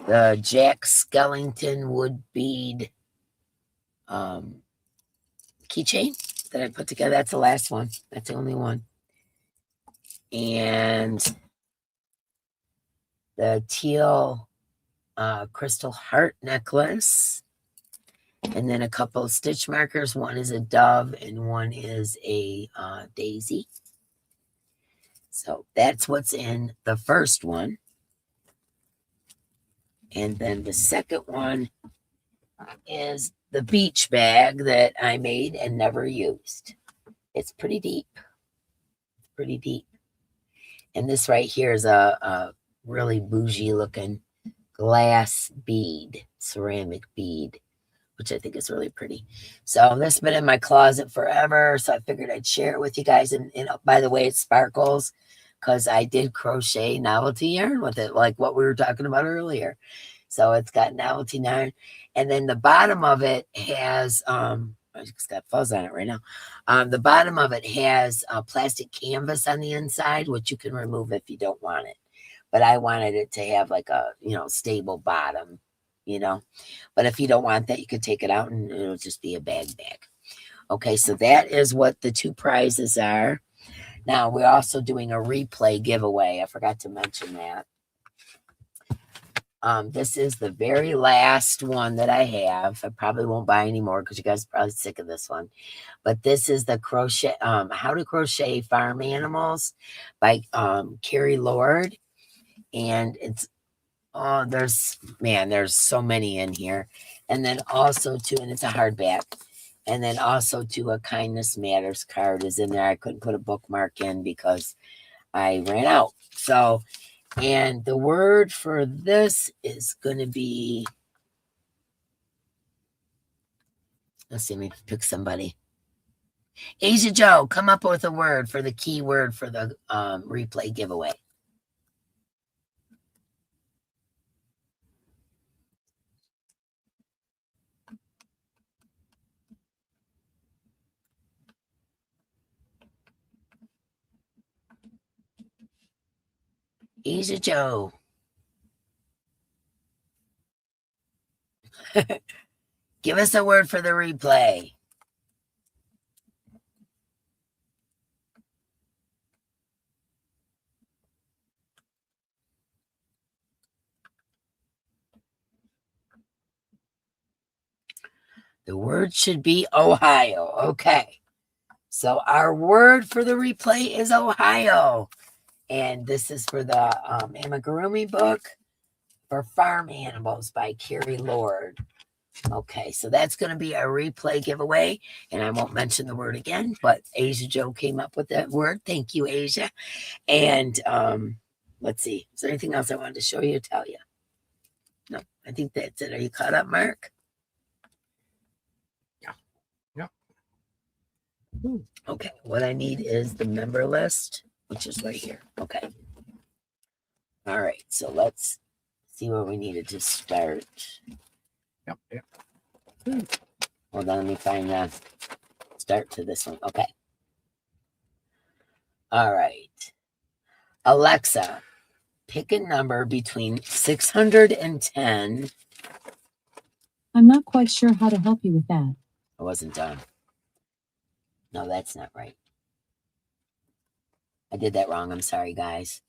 Speaker 1: The Jack Skellington wood bead keychain that I put together. That's the last one. That's the only one. And the teal crystal heart necklace, and then a couple of stitch markers. One is a dove and one is a daisy. So that's what's in the first one. And then the second one is the beach bag that I made and never used. It's pretty deep. It's pretty deep. And this right here is a really bougie looking glass bead, ceramic bead, which I think is really pretty. So this has been in my closet forever. So I figured I'd share it with you guys. And by the way, it sparkles because I did crochet novelty yarn with it, like what we were talking about earlier. So it's got novelty yarn. And then the bottom of it has, it's got fuzz on it right now. The bottom of it has plastic canvas on the inside, which you can remove if you don't want it. But I wanted it to have like a, stable bottom, But if you don't want that, you could take it out and it'll just be a bag. Okay, so that is what the two prizes are. Now, we're also doing a replay giveaway. I forgot to mention that. This is the very last one that I have. I probably won't buy any more because you guys are probably sick of this one. But this is the crochet, How to Crochet Farm Animals by Carrie Lord. And it's, there's so many in here. And then also too, and it's a hardback. And then also too, a Kindness Matters card is in there. I couldn't put a bookmark in because I ran out. So, and the word for this is going to be, let's see, let me pick somebody. Asia Joe, come up with a word for the key word for the replay giveaway. Asia Joe. Give us a word for the replay. The word should be Ohio. Okay. So our word for the replay is Ohio. And this is for the Amigurumi book for Farm Animals by Carrie Lord. Okay, so that's going to be our replay giveaway. And I won't mention the word again, but Asia Joe came up with that word. Thank you, Asia. And let's see. Is there anything else I wanted to show you or tell you? No, I think that's it. Are you caught up, Mark? Okay, what I need is the member list, which is right here. Okay. All right, so let's see where we needed to start.
Speaker 2: Yep.
Speaker 1: Hold on, let me find the start to this one. Okay. All right. Alexa, pick a number between 610.
Speaker 3: I'm not quite sure how to help you with that.
Speaker 1: I wasn't done. No, that's not right. I did that wrong. I'm sorry, guys.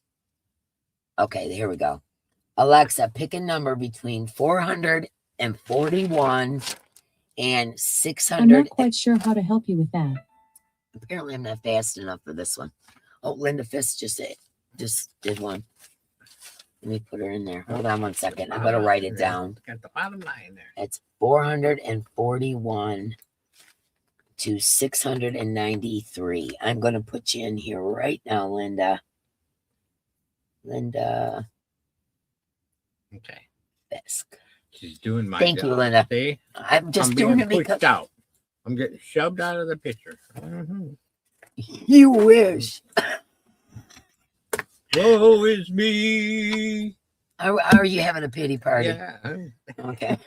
Speaker 1: Okay, here we go. Alexa, pick a number between 441 and 600.
Speaker 3: I'm not quite sure how to help you with that.
Speaker 1: Apparently, I'm not fast enough for this one. Oh, Linda Fisk just did one. Let me put her in there. Hold on one second. I'm going to write it down.
Speaker 2: Got the bottom line there.
Speaker 1: It's 441 to 693. I'm going to put you in here right now, Linda. Linda
Speaker 2: Okay.
Speaker 1: Fisk.
Speaker 2: She's doing my
Speaker 1: Thank
Speaker 2: job.
Speaker 1: you, Linda.
Speaker 2: See?
Speaker 1: I'm just
Speaker 2: I'm
Speaker 1: doing
Speaker 2: being
Speaker 1: it
Speaker 2: pushed
Speaker 1: because
Speaker 2: out. I'm getting shoved out of the picture.
Speaker 1: you wish.
Speaker 2: Woe is me.
Speaker 1: Are you having a pity party?
Speaker 2: Yeah.
Speaker 1: Okay.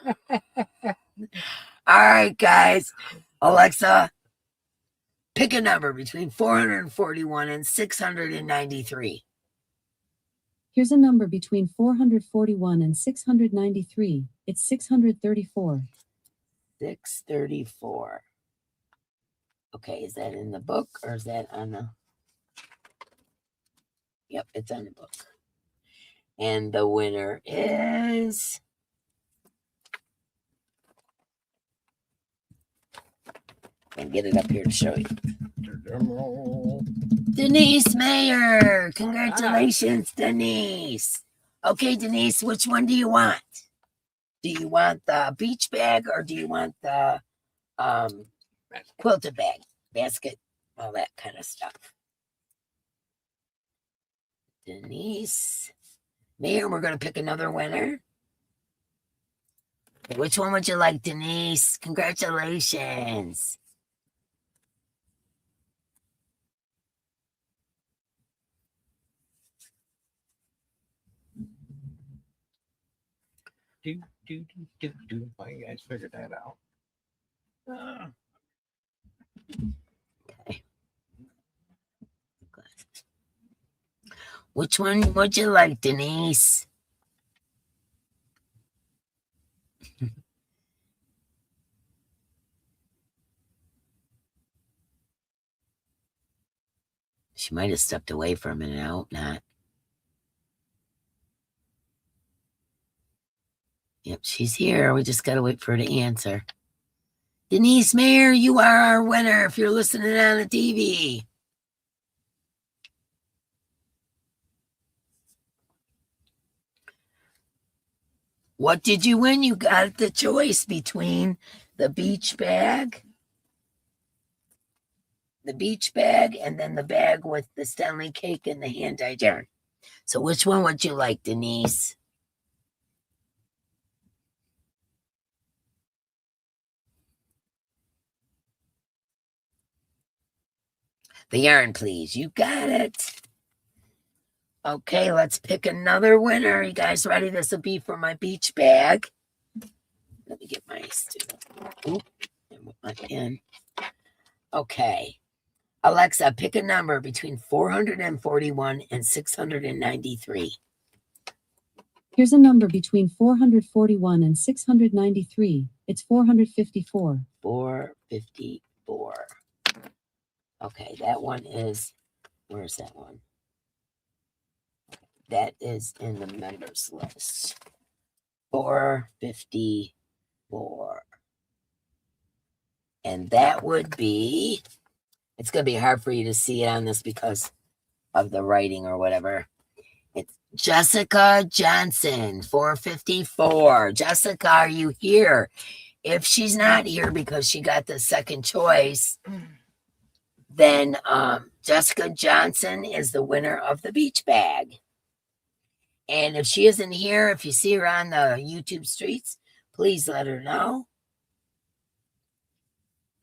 Speaker 1: All right, guys. Alexa, pick a number between 441 and 693.
Speaker 3: Here's a number between 441 and 693. It's 634.
Speaker 1: 634. Okay, is that in the book or is that on the... Yep, it's on the book. And the winner is... And get it up here to show you.
Speaker 2: Drum roll.
Speaker 1: Denise Mayer. Congratulations, Denise. Okay, Denise, which one do you want? Do you want the beach bag or do you want the quilted bag? Basket, all that kind of stuff. Denise Mayer, we're going to pick another winner. Which one would you like, Denise? Congratulations.
Speaker 2: Why you guys figured that out?
Speaker 1: Okay. Which one would you like, Denise? She might have stepped away for a minute. I hope not. Yep, she's here. We just got to wait for her to answer. Denise Mayer, you are our winner if you're listening on the TV. What did you win? You got the choice between the beach bag, and then the bag with the Stanley cake and the hand-dyed yarn. So which one would you like, Denise? The yarn, please. You got it. Okay, let's pick another winner. You guys ready? This will be for my beach bag. Let me get my pen. Okay. Alexa, pick a number between 441 and 693.
Speaker 3: Here's a number between 441 and 693. It's 454.
Speaker 1: 454. Okay, that one is, where's that one? That is in the members list. 454. And that would be, it's going to be hard for you to see it on this because of the writing or whatever. It's Jessica Johnson, 454. Jessica, are you here? If she's not here because she got the second choice, then Jessica Johnson is the winner of the beach bag. And if she isn't here, if you see her on the YouTube streets, please let her know.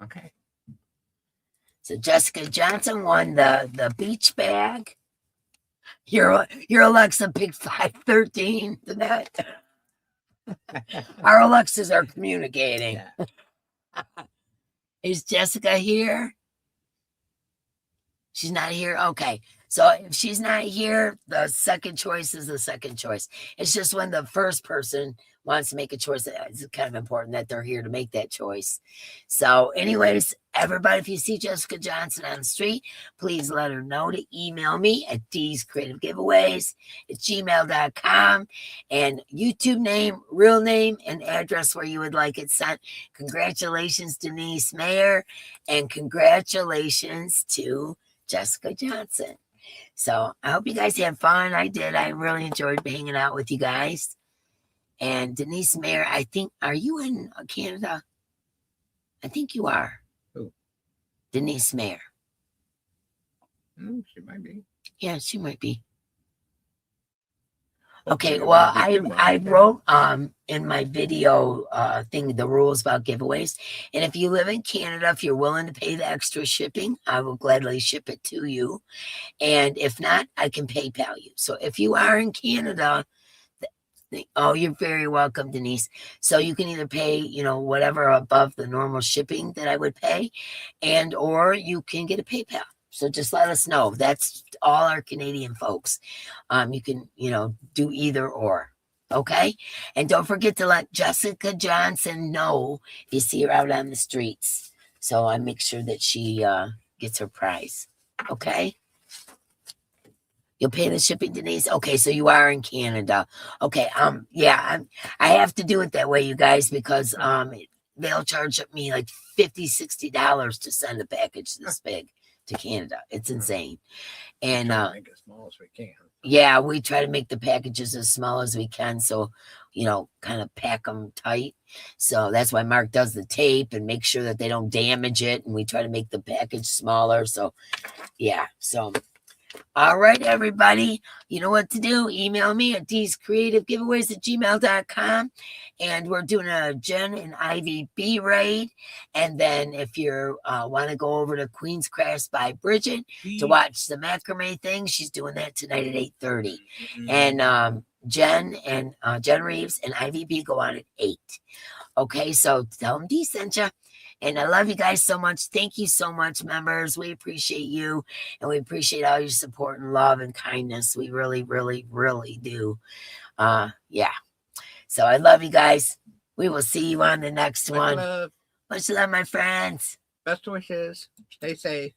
Speaker 2: Okay.
Speaker 1: So Jessica Johnson won the beach bag. Your Alexa picked 513 to that. Our Alexas are communicating.
Speaker 2: Yeah.
Speaker 1: Is Jessica here? She's not here? Okay. So if she's not here, the second choice is the second choice. It's just when the first person wants to make a choice, it's kind of important that they're here to make that choice. So anyways, everybody, if you see Jessica Johnson on the street, please let her know to email me at dscreativegiveaways@gmail.com and YouTube name, real name, and address where you would like it sent. Congratulations, Denise Mayer, and congratulations to Jessica Johnson. So I hope you guys had fun. I did. I really enjoyed hanging out with you guys. And Denise Mayer, I think, are you in Canada? I think you are.
Speaker 2: Who?
Speaker 1: Denise Mayer.
Speaker 2: She might be.
Speaker 1: Yeah, she might be.
Speaker 2: Hopefully
Speaker 1: Okay,
Speaker 2: it
Speaker 1: well,
Speaker 2: won't be too much.
Speaker 1: I wrote in my video thing the rules about giveaways. And if you live in Canada, if you're willing to pay the extra shipping, I will gladly ship it to you. And if not, I can PayPal you. So if you are in Canada, oh, you're very welcome, Denise. So you can either pay, whatever above the normal shipping that I would pay, and or you can get a PayPal. So just let us know. That's all our Canadian folks. You can, do either or. Okay. And don't forget to let Jessica Johnson know if you see her out on the streets. So I make sure that she gets her prize. Okay. You'll pay the shipping, Denise? Okay, so you are in Canada. Okay, yeah, I have to do it that way, you guys, because they'll charge me like $50-$60 to send a package this big to Canada. It's insane. And
Speaker 2: Try to make it as small as we can.
Speaker 1: yeah, we try to make the packages as small as we can, so kind of pack them tight. So that's why Mark does the tape and make sure that they don't damage it, and we try to make the package smaller. So yeah, so all right, everybody, you know what to do. Email me at thesecreativegiveaways@gmail.com, and we're doing a Jen and Ivy B raid. And then if you want to go over to Queen's Crafts by Bridget to watch the macrame thing, she's doing that tonight at 8:30. And Jen Reeves and Ivy B go on at 8. Okay, so tell them D sent you. And I love you guys so much. Thank you so much, members. We appreciate you, and we appreciate all your support and love and kindness. We really, really, really do. Yeah. So I love you guys. We will see you on the next one.
Speaker 2: Love.
Speaker 1: Much love, my friends.
Speaker 2: Best wishes. Stay safe.